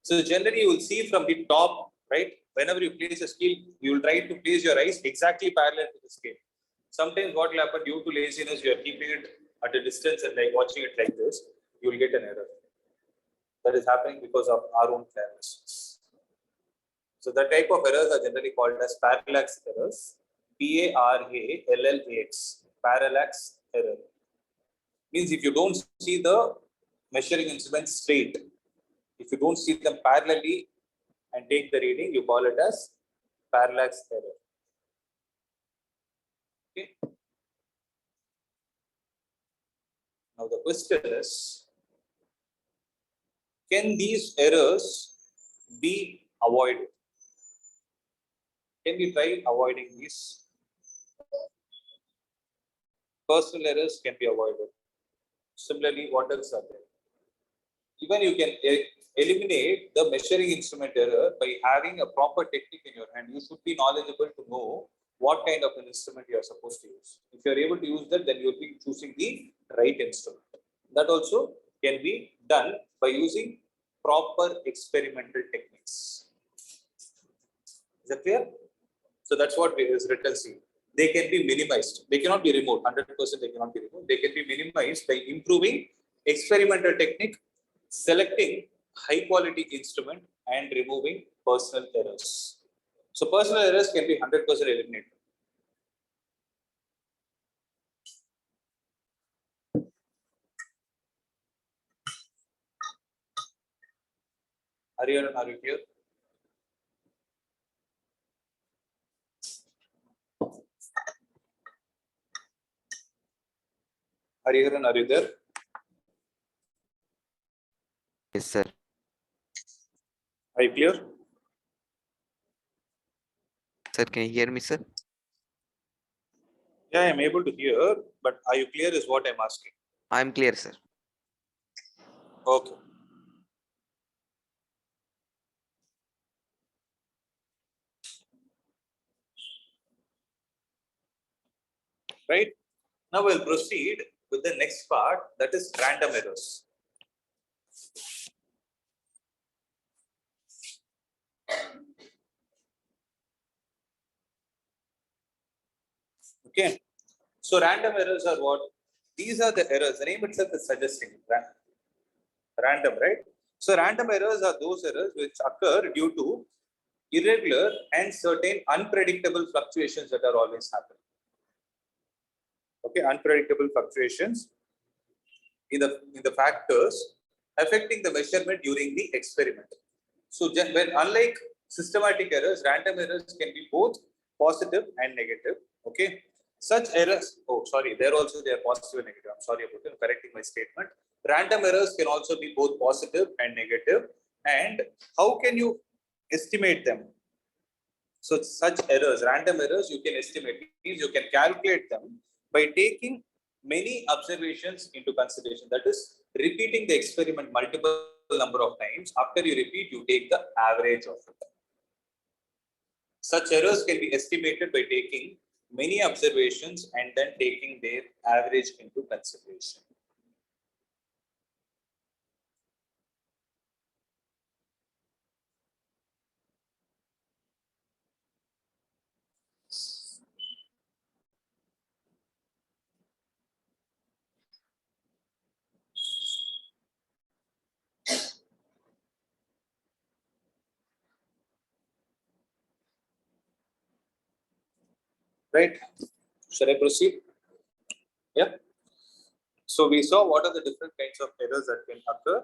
So generally you will see from the top, right? Whenever you place a scale, you will try to place your eyes exactly parallel to the scale. Sometimes what will happen due to laziness, you are keeping it at a distance and like watching it like this, you will get an error. That is happening because of our own carelessness. So the type of errors are generally called as parallax errors. Parallax, parallax error. Means if you don't see the measuring instruments straight, if you don't see them parallelly and take the reading, you call it as parallax error. Okay. Now the question is, can these errors be avoided? Can we try avoiding these? Personal errors can be avoided. Similarly, what else are there? Even you can eliminate the measuring instrument error by having a proper technique in your hand. You should be knowledgeable to know what kind of an instrument you are supposed to use. If you are able to use that, then you will be choosing the right instrument. That also can be done by using proper experimental techniques. Is that clear? So that's what is written C. They can be minimized. They cannot be removed. 100% they cannot be removed. They can be minimized by improving experimental technique, selecting high quality instrument, and removing personal errors. So personal errors can be 100% eliminated. Are you here? Are you there? Yes, sir. Are you clear? Sir, can you hear me, sir? Yeah, I am able to hear, but are you clear is what I'm asking. I'm clear, sir. Okay. Right. Now we'll proceed with the next part, that is random errors. Okay. So random errors are what? These are the errors. The name itself is suggesting random, right? So random errors are those errors which occur due to irregular and certain unpredictable fluctuations that are always happening. Okay, unpredictable fluctuations in the factors affecting the measurement during the experiment. So when unlike systematic errors, random errors can be both positive and negative. Okay. Such errors, oh sorry, there also they are positive and negative. I'm sorry about it, I'm correcting my statement. Random errors can also be both positive and negative. And how can you estimate them? So such errors, random errors, you can estimate. Means you can calculate them by taking many observations into consideration. That is, repeating the experiment multiple number of times. After you repeat, you take the average of it. Such errors can be estimated by taking many observations and then taking their average into consideration. Right? Shall I proceed? Yeah. So we saw what are the different kinds of errors that can occur.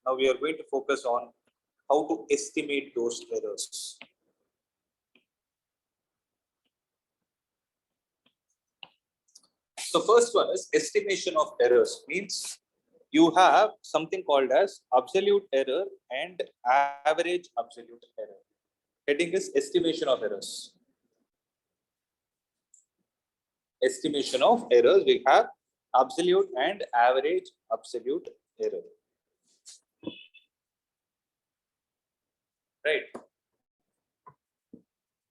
Now we are going to focus on how to estimate those errors. So first one is estimation of errors, means you have something called as absolute error and average absolute error. Heading is estimation of errors. Estimation of errors, we have absolute and average absolute error. Right.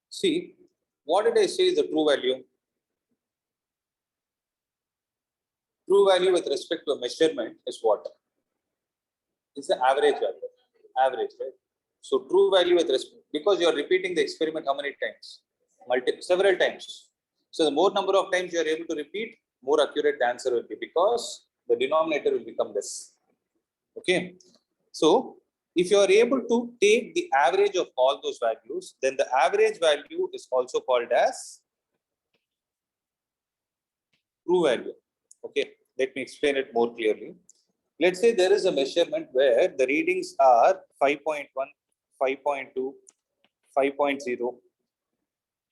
See, what did I say is the true value? True value with respect to a measurement is what? It's the average value. Average, right? So true value with respect, because you are repeating the experiment how many times? Several times. So the more number of times you are able to repeat, more accurate the answer will be, because the denominator will become less. Okay. So if you are able to take the average of all those values, then the average value is also called as true value. Okay, let me explain it more clearly. Let's say there is a measurement where the readings are 5.1, 5.2, 5.0,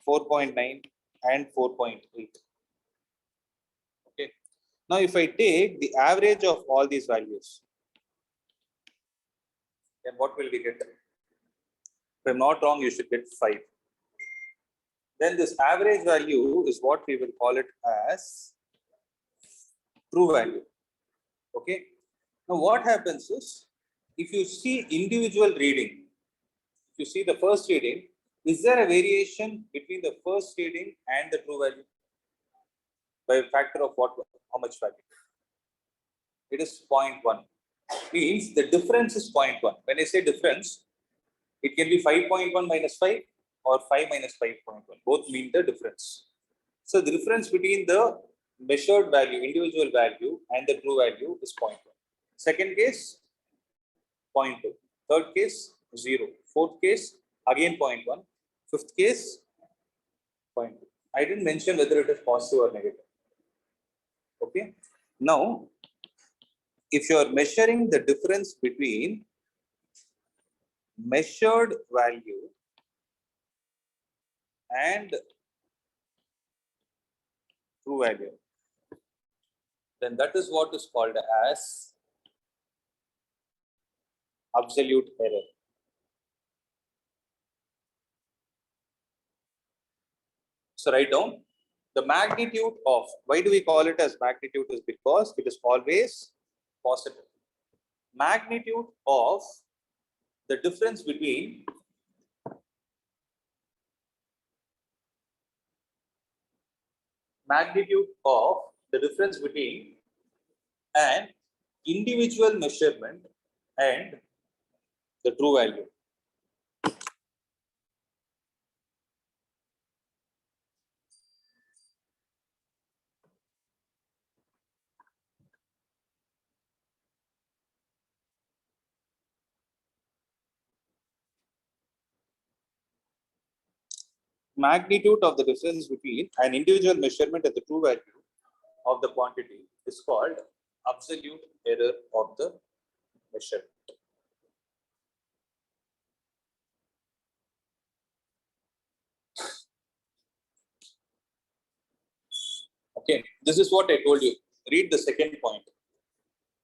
4.9 and 4.8. Okay. Now if I take the average of all these values, then what will we get? If I'm not wrong, you should get 5. Then this average value is what we will call it as true value. Okay. Now what happens is, if you see individual reading, if you see the first reading, is there a variation between the first reading and the true value? By a factor of what? How much value? It is 0.1. Means the difference is 0.1. When I say difference, it can be 5.1 minus 5 or 5 minus 5.1. Both mean the difference. So the difference between the measured value, individual value, and the true value is 0.1. Second case, 0.2. Third case, 0. Fourth case, again 0.1. Fifth case, 0.2. I didn't mention whether it is positive or negative. Okay. Now, if you are measuring the difference between measured value and true value, then that is what is called as absolute error. So write down the magnitude of, why do we call it as magnitude, is because it is always positive. Magnitude of the difference between an individual measurement and the true value. Magnitude of the difference between an individual measurement and the true value of the quantity is called absolute error of the measurement. Okay, this is what I told you. Read the second point.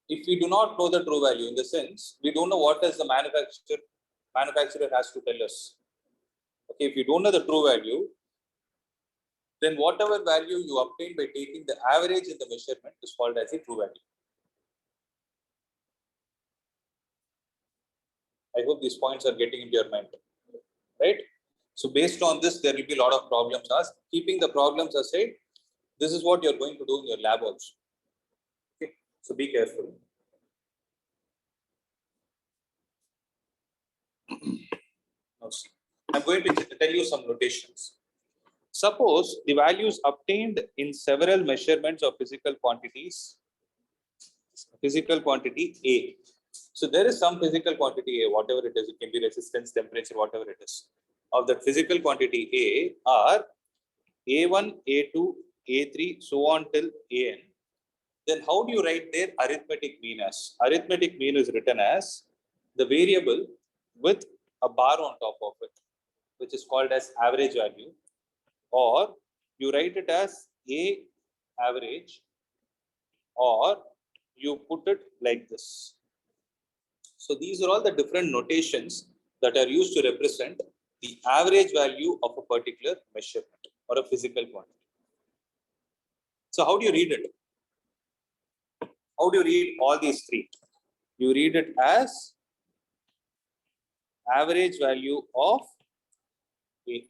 If we do not know the true value, in the sense we don't know what is the manufacturer has to tell us. Okay, if you don't know the true value, then whatever value you obtain by taking the average in the measurement is called as a true value. I hope these points are getting into your mind, right? So based on this, there will be a lot of problems asked. Keeping the problems aside, this is what you're going to do in your lab also. Okay, so be careful. Now see, I'm going to tell you some notations. Suppose the values obtained in several measurements of physical quantities, physical quantity A. So there is some physical quantity A, whatever it is, it can be resistance, temperature, whatever it is. Of the physical quantity A are A1, A2, A3, so on till AN, then how do you write their arithmetic mean as? Arithmetic mean is written as the variable with a bar on top of it, which is called as average value, or you write it as A average, or you put it like this. So these are all the different notations that are used to represent the average value of a particular measurement or a physical quantity. So how do you read it? How do you read all these three? You read it as average value of A.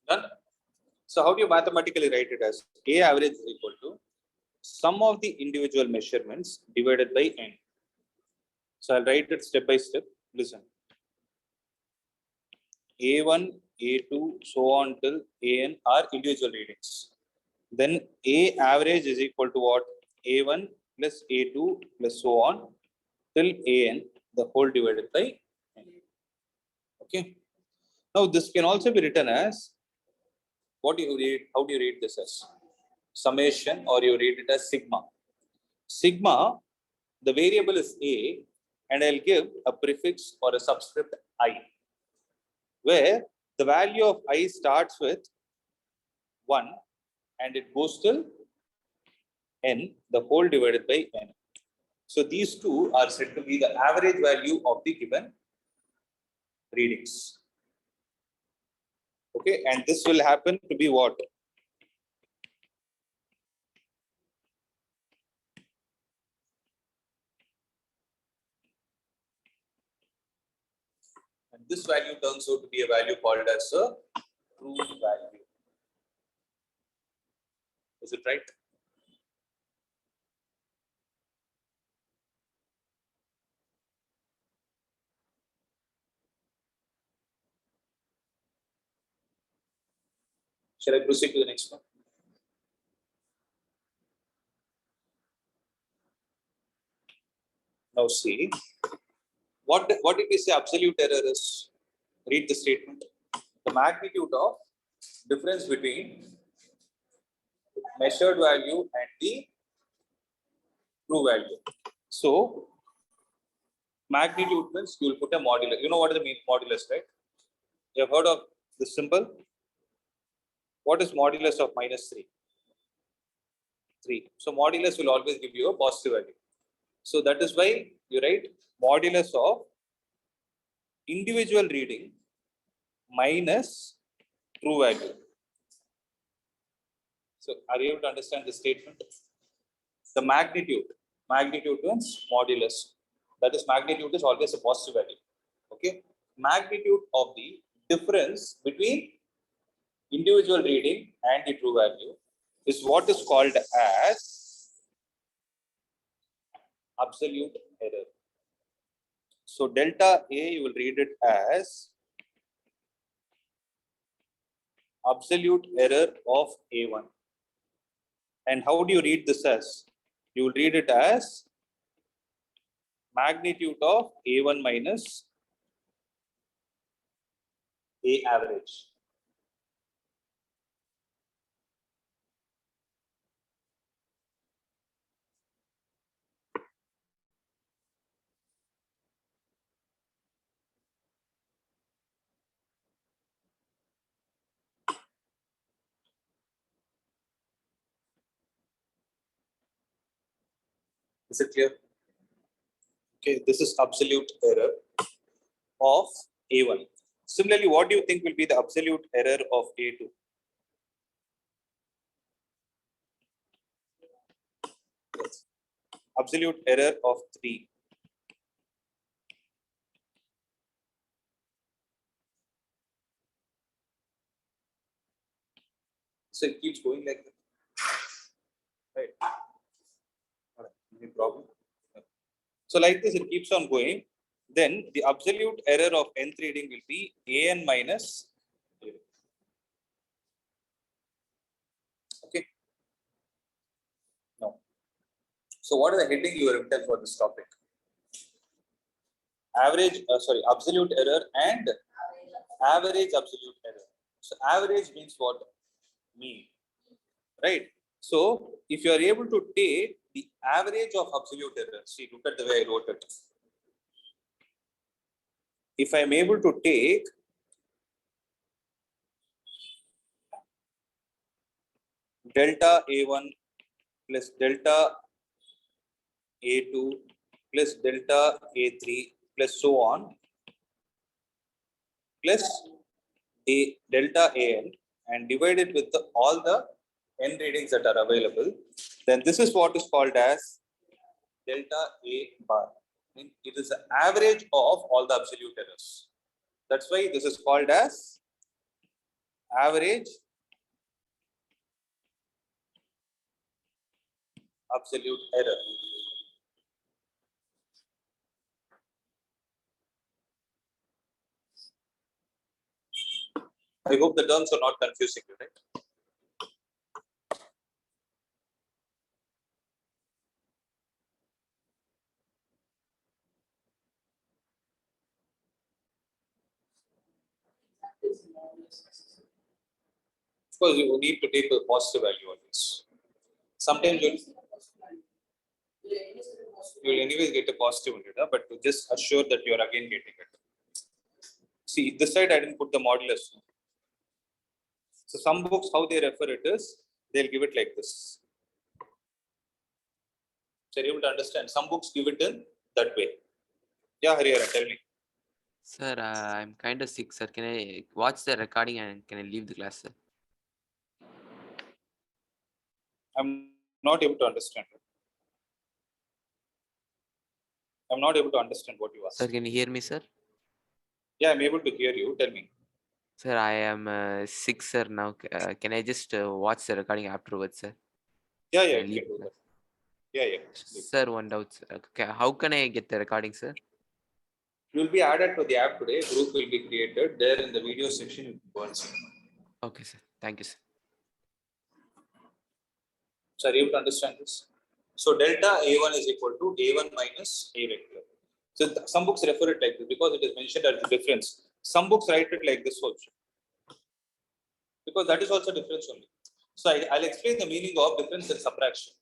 Done? So how do you mathematically write it as? A average is equal to sum of the individual measurements divided by n. So I'll write it step by step. Listen. A1, A2, so on till AN are individual readings. Then A average is equal to what? A1 plus A2 plus so on till AN, the whole divided by n. Okay. Now this can also be written as, what do you read? How do you read this as? Summation, or you read it as sigma. Sigma, the variable is A, and I'll give a prefix or a subscript I, where the value of I starts with 1 and it goes till n, the whole divided by n. So these two are said to be the average value of the given readings. Okay, and this will happen to be what? And this value turns out to be a value called as a true value. Is it right? Shall I proceed to the next one? Now see, what did we say absolute error is? Read the statement. The magnitude of difference between measured value and the true value. So magnitude means you will put a modulus. You know what is the mean modulus, right? You have heard of this symbol? What is modulus of -3? 3. So modulus will always give you a positive value. So that is why you write modulus of individual reading minus true value. So are you able to understand the statement? The magnitude means modulus. That is, magnitude is always a positive value. Okay. Magnitude of the difference between individual reading and the true value is what is called as absolute error. So delta A, you will read it as absolute error of A1. And how do you read this as? You will read it as magnitude of A1 minus A average. Is it clear? Okay, this is absolute error of A1. Similarly, what do you think will be the absolute error of A2? Absolute error of 3. So it keeps going like that. Right. Alright, any problem? So like this, it keeps on going. Then the absolute error of nth reading will be an minus a. Okay. Now, so what is the heading you have written for this topic? Absolute error and average absolute error. So average means what? Mean, right? So if you are able to take the average of absolute error, see, look at the way I wrote it. If I am able to take delta A1 plus delta A2 plus delta A3 plus so on plus delta AN and divide it with all the n readings that are available, then this is what is called as delta A bar. It is the average of all the absolute errors. That's why this is called as average absolute error. I hope the terms are not confusing you, right? Of course, you need to take a positive value on this. Sometimes you'll anyways get a positive data, but to just assure that you're again getting it. See, this side I didn't put the modulus. So some books, how they refer it is, they'll give it like this. So you're able to understand. Some books give it in that way. Yeah, Harihara, tell me. Sir, I'm kind of sick, sir. Can I watch the recording and can I leave the class, sir? I'm not able to understand. I'm not able to understand what you asked. Sir, can you hear me, sir? Yeah, I'm able to hear you. Tell me. Sir, I am sick, sir. Now, can I just watch the recording afterwards, sir? Yeah, Can I you leave can do the that. class? Yeah. Sir, one doubt, sir. Okay, how can I get the recording, sir? You will be added to the app today. Group will be created. There in the video section, you can go and see. Okay, sir. Thank you, sir. So are you able to understand this? So delta A1 is equal to A1 minus A vector. So some books refer it like this because it is mentioned as the difference. Some books write it like this also. Because that is also difference only. So I'll explain the meaning of difference and subtraction.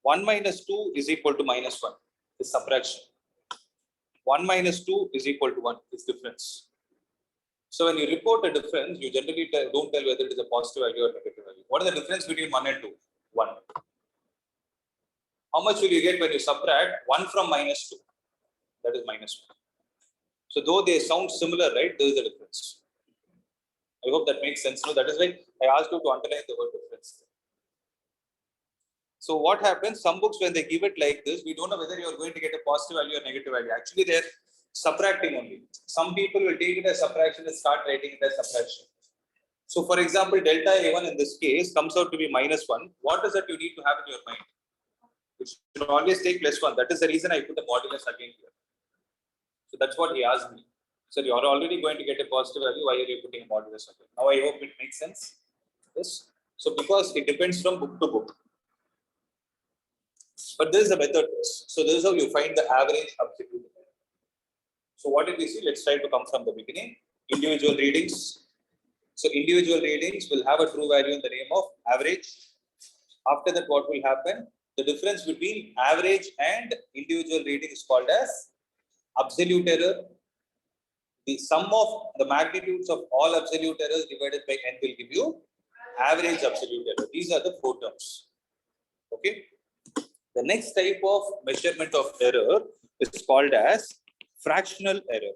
1 minus 2 is equal to minus 1 is subtraction. 1 minus 2 is equal to 1 is difference. So when you report a difference, you generally don't tell whether it is a positive value or negative value. What is the difference between 1 and 2? 1. How much will you get when you subtract 1 from minus 2? That is minus 1. So though they sound similar, right, there is a difference. I hope that makes sense. No, that is why I asked you to underline the word difference. So what happens? Some books, when they give it like this, we don't know whether you are going to get a positive value or negative value. Actually, they're subtracting only. Some people will take it as subtraction and start writing it as subtraction. So for example, delta A1 in this case comes out to be minus 1. What is that you need to have in your mind? You should always take plus 1. That is the reason I put the modulus again here. So that's what he asked me. So you are already going to get a positive value. Why are you putting a modulus again? Now I hope it makes sense. Yes. So because it depends from book to book. But this is a method test. So this is how you find the average absolute. So what did we see? Let's try to come from the beginning. Individual readings. So individual readings will have a true value in the name of average. After that, what will happen? The difference between average and individual reading is called as absolute error. The sum of the magnitudes of all absolute errors divided by n will give you average absolute error. These are the 4 terms. Okay. The next type of measurement of error is called as fractional error.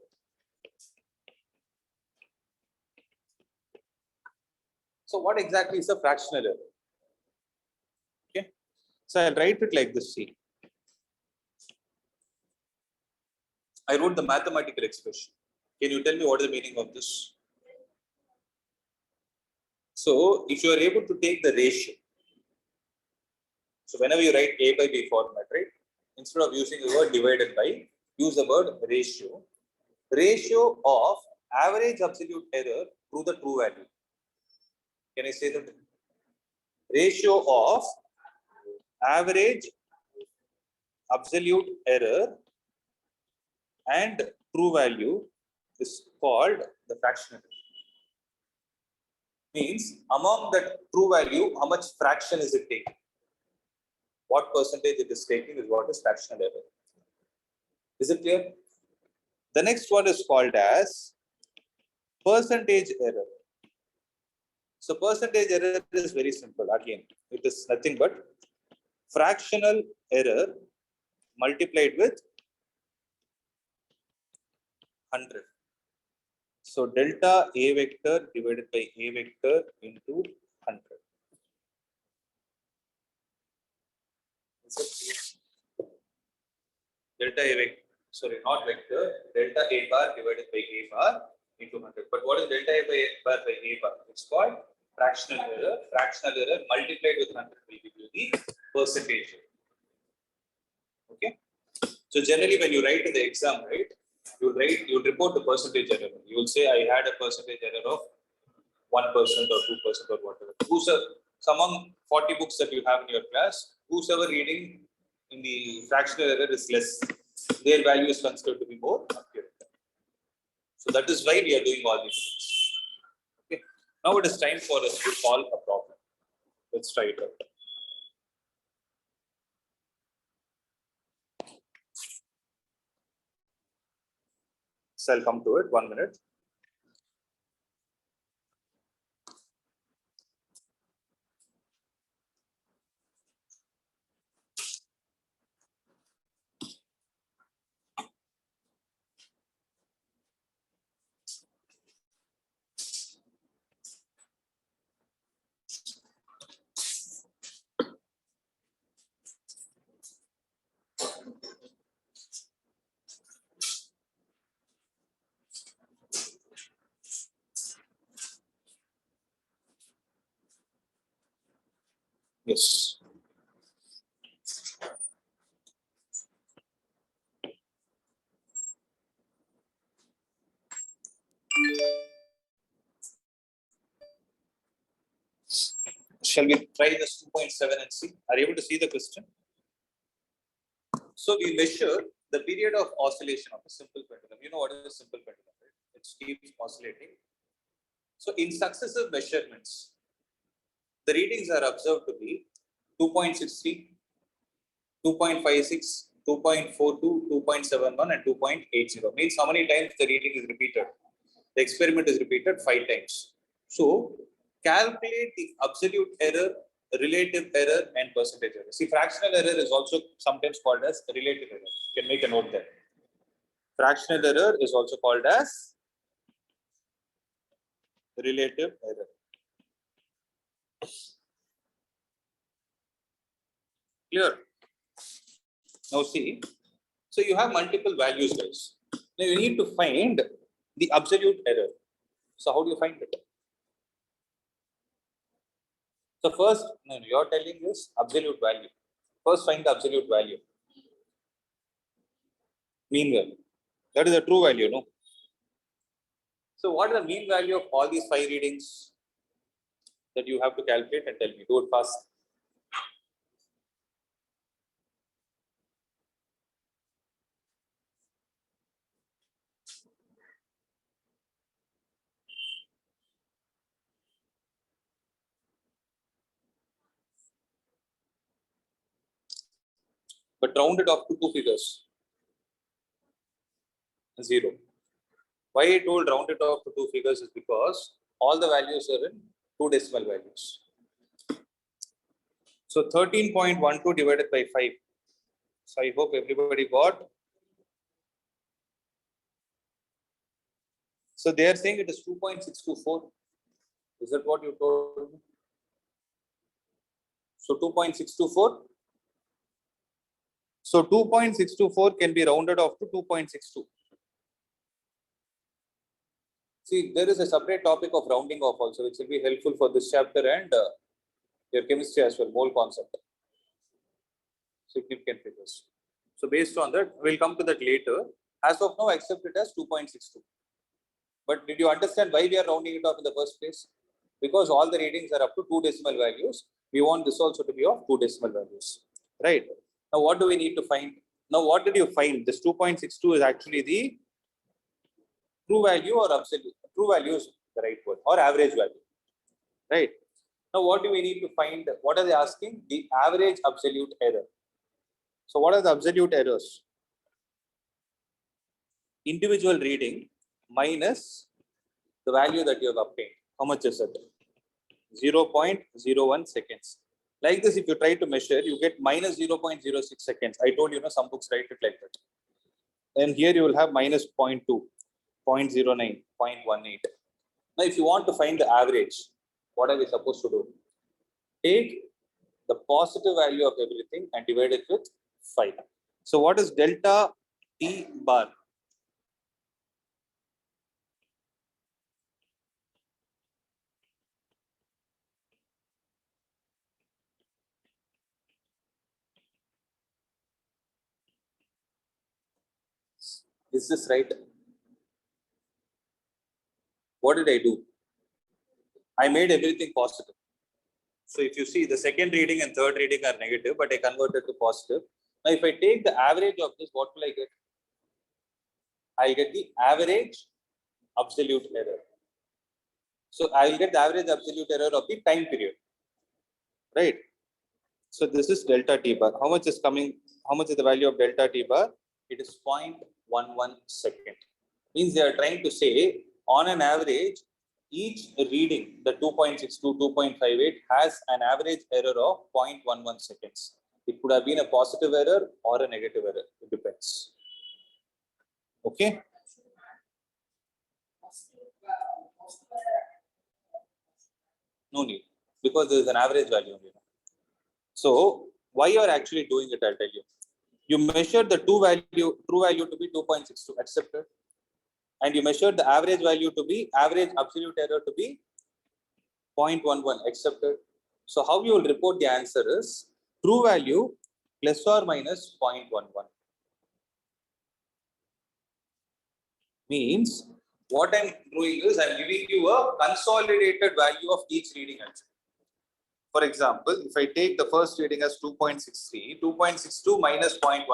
So what exactly is a fractional error? Okay. So I'll write it like this. See, I wrote the mathematical expression. Can you tell me what is the meaning of this? So if you are able to take the ratio, so whenever you write A by B format, right, instead of using the word divided by, use the word ratio. Ratio of average absolute error to the true value. Can I say that? Ratio of average absolute error and true value is called the fractional error. Means among the true value, how much fraction is it taking? What percentage it is taking is what is fractional error. Is it clear? The next one is called as percentage error. So percentage error is very simple. Again, it is nothing but fractional error multiplied with 100. So delta A vector divided by A vector into 100. Delta A vector, sorry, not vector, delta A bar divided by A bar into 100. But what is delta A bar by A bar? It's called fractional error. Fractional error multiplied with 100 will give you the percentage. Okay. So generally, when you write in the exam, right, you report the percentage error. You will say I had a percentage error of 1% or 2% or whatever. So among 40 books that you have in your class, whosoever reading in the fractional error is less, their value is considered to be more accurate. So that is why we are doing all these things. Okay. Now it is time for us to solve a problem. Let's try it out. So I'll come to it. 1 minute. Yes. Shall we try this 2.7 and see? Are you able to see the question? So we measure the period of oscillation of a simple pendulum. You know what is a simple pendulum, right? It keeps oscillating. So in successive measurements, the readings are observed to be 2.63, 2.56, 2.42, 2.71 and 2.80. Means how many times the reading is repeated? The experiment is repeated 5 times. So calculate the absolute error, relative error and percentage error. See, fractional error is also sometimes called as relative error. You can make a note there. Fractional error is also called as relative error. Clear? Now see, so you have multiple values, guys. Now you need to find the absolute error. So how do you find it? So first, no, you're telling is absolute value. First find the absolute value. Mean value. That is a true value, no? So what is the mean value of all these 5 readings that you have to calculate and tell me? Do it fast. But round it off to 2 figures. 0. Why I told round it off to 2 figures is because all the values are in 2 decimal values. So 13.12 divided by 5. So I hope everybody got. So they are saying it is 2.624. Is that what you told me? So 2.624. So 2.624 can be rounded off to 2.62. See, there is a separate topic of rounding off also, which will be helpful for this chapter and your chemistry as well, mole concept, significant figures. So based on that, we'll come to that later. As of now, accept it as 2.62. But did you understand why we are rounding it off in the first place? Because all the readings are up to 2 decimal values. We want this also to be of 2 decimal values, right? Now, what do we need to find? Now, what did you find? This 2.62 is actually the true value or absolute. True value is the right word, or average value, right? Now, what do we need to find? What are they asking? The average absolute error. So, what are the absolute errors? Individual reading minus the value that you have obtained. How much is it? 0.01 seconds. Like this, if you try to measure, you get minus 0.06 seconds. I told you, some books write it like that. And here you will have minus 0.2, 0.09, 0.18. Now, if you want to find the average, what are we supposed to do? Take the positive value of everything and divide it with 5. So, what is delta T bar? Is this right? What did I do? I made everything positive. So if you see, the second reading and third reading are negative, but I converted to positive. Now, if I take the average of this, what will I get? I'll get the average absolute error. So I will get the average absolute error of the time period, right? So this is delta T bar. How much is coming? How much is the value of delta T bar? It is 0.11 second. Means they are trying to say, on an average, each reading, the 2.62, 2.58 has an average error of 0.11 seconds. It could have been a positive error or a negative error. It depends. Okay. No need, because there is an average value. So why you are actually doing it, I'll tell you. You measured the true value to be 2.62, accepted. And you measured the average value to be, average absolute error to be 0.11, accepted. So how you will report the answer is true value plus or minus 0.11. Means what I'm doing is I'm giving you a consolidated value of each reading answer. For example, if I take the first reading as 2.63, 2.62 minus 0.11,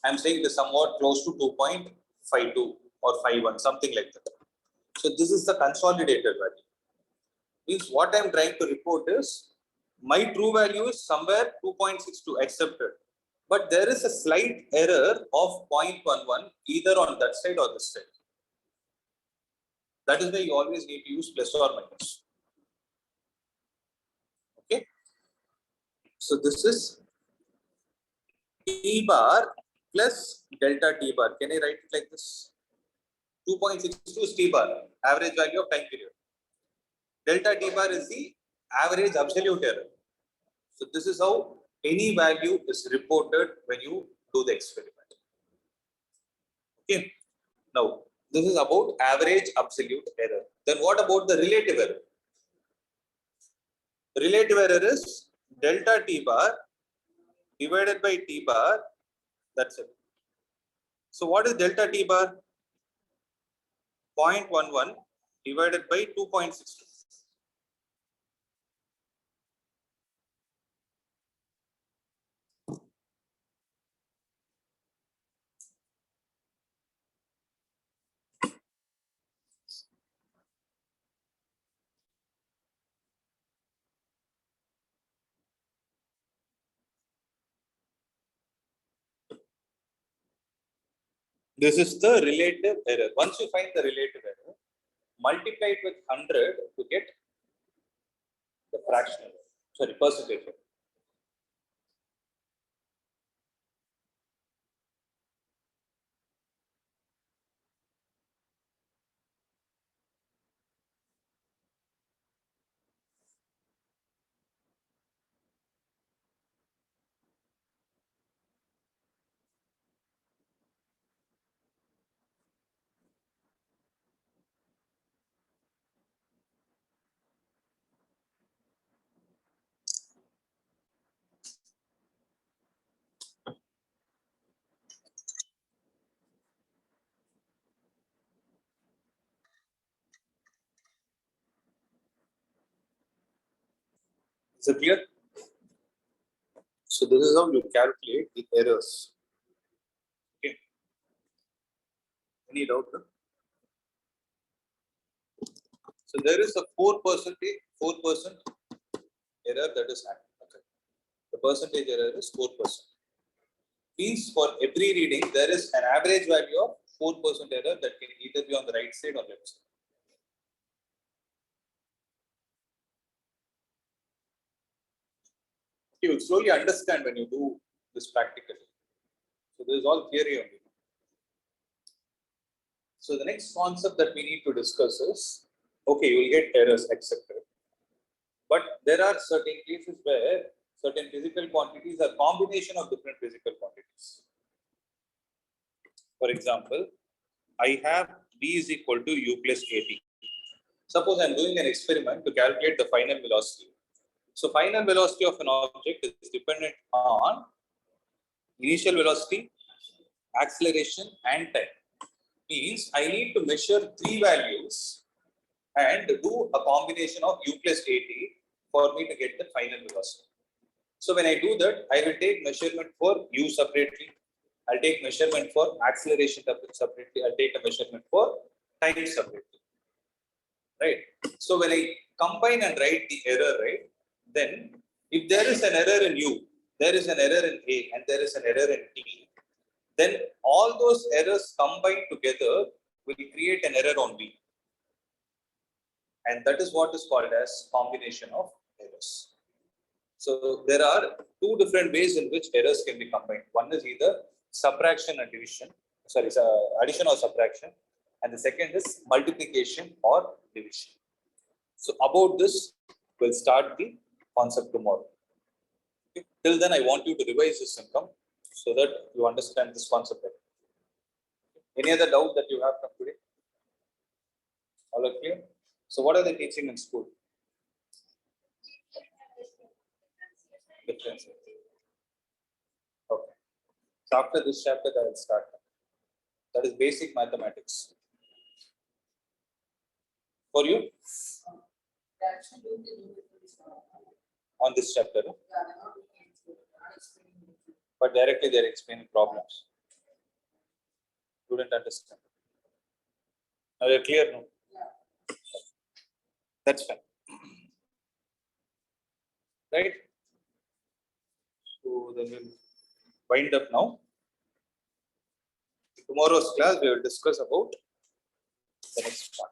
I'm saying it is somewhat close to 2.52 or 51, something like that. So this is the consolidated value. Means what I'm trying to report is my true value is somewhere 2.62 accepted. But there is a slight error of 0.11 either on that side or this side. That is why you always need to use plus or minus. Okay. So this is T bar plus delta T bar. Can I write it like this? 2.62 is T bar, average value of time period. Delta T bar is the average absolute error. So this is how any value is reported when you do the experiment. Okay. Now, this is about average absolute error. Then what about the relative error? The relative error is delta T bar divided by T bar. That's it. So what is delta T bar? 0.11 divided by 2.62. This is the relative error. Once you find the relative error, multiply it with 100 to get the fractional, sorry, percentage error. Is it clear? So this is how you calculate the errors. Okay. Any doubt? Huh? So there is a 4% error that is happening. Okay. The percentage error is 4%. Means for every reading there is an average value of 4% error that can either be on the right side or left side. You will slowly understand when you do this practically. So this is all theory only. So the next concept that we need to discuss is, okay, you will get errors accepted. But there are certain cases where certain physical quantities are combination of different physical quantities. For example, I have v is equal to u plus at. Suppose I am doing an experiment to calculate the final velocity. So final velocity of an object is dependent on initial velocity, acceleration and time. Means I need to measure 3 values and do a combination of u plus at for me to get the final velocity. So when I do that, I will take measurement for u separately. I'll take measurement for acceleration separately. I'll take a measurement for time separately. Right. So when I combine and write the error, right, then if there is an error in u, there is an error in a, and there is an error in t, then all those errors combined together will create an error on v. And that is what is called as combination of errors. So there are 2 different ways in which errors can be combined. One is either subtraction and division, addition or subtraction, and the second is multiplication or division. So about this, we'll start the concept tomorrow. Okay. Till then, I want you to revise this income so that you understand this concept better. Any other doubt that you have from today? All are clear? So what are they teaching in school? Difference. Okay. So after this chapter, I will start. That is basic mathematics. For you? On this chapter. No? But directly they are explaining problems. Couldn't understand. Now you're clear, no? That's fine. Right? So then we'll wind up now. Tomorrow's class we will discuss about the next part.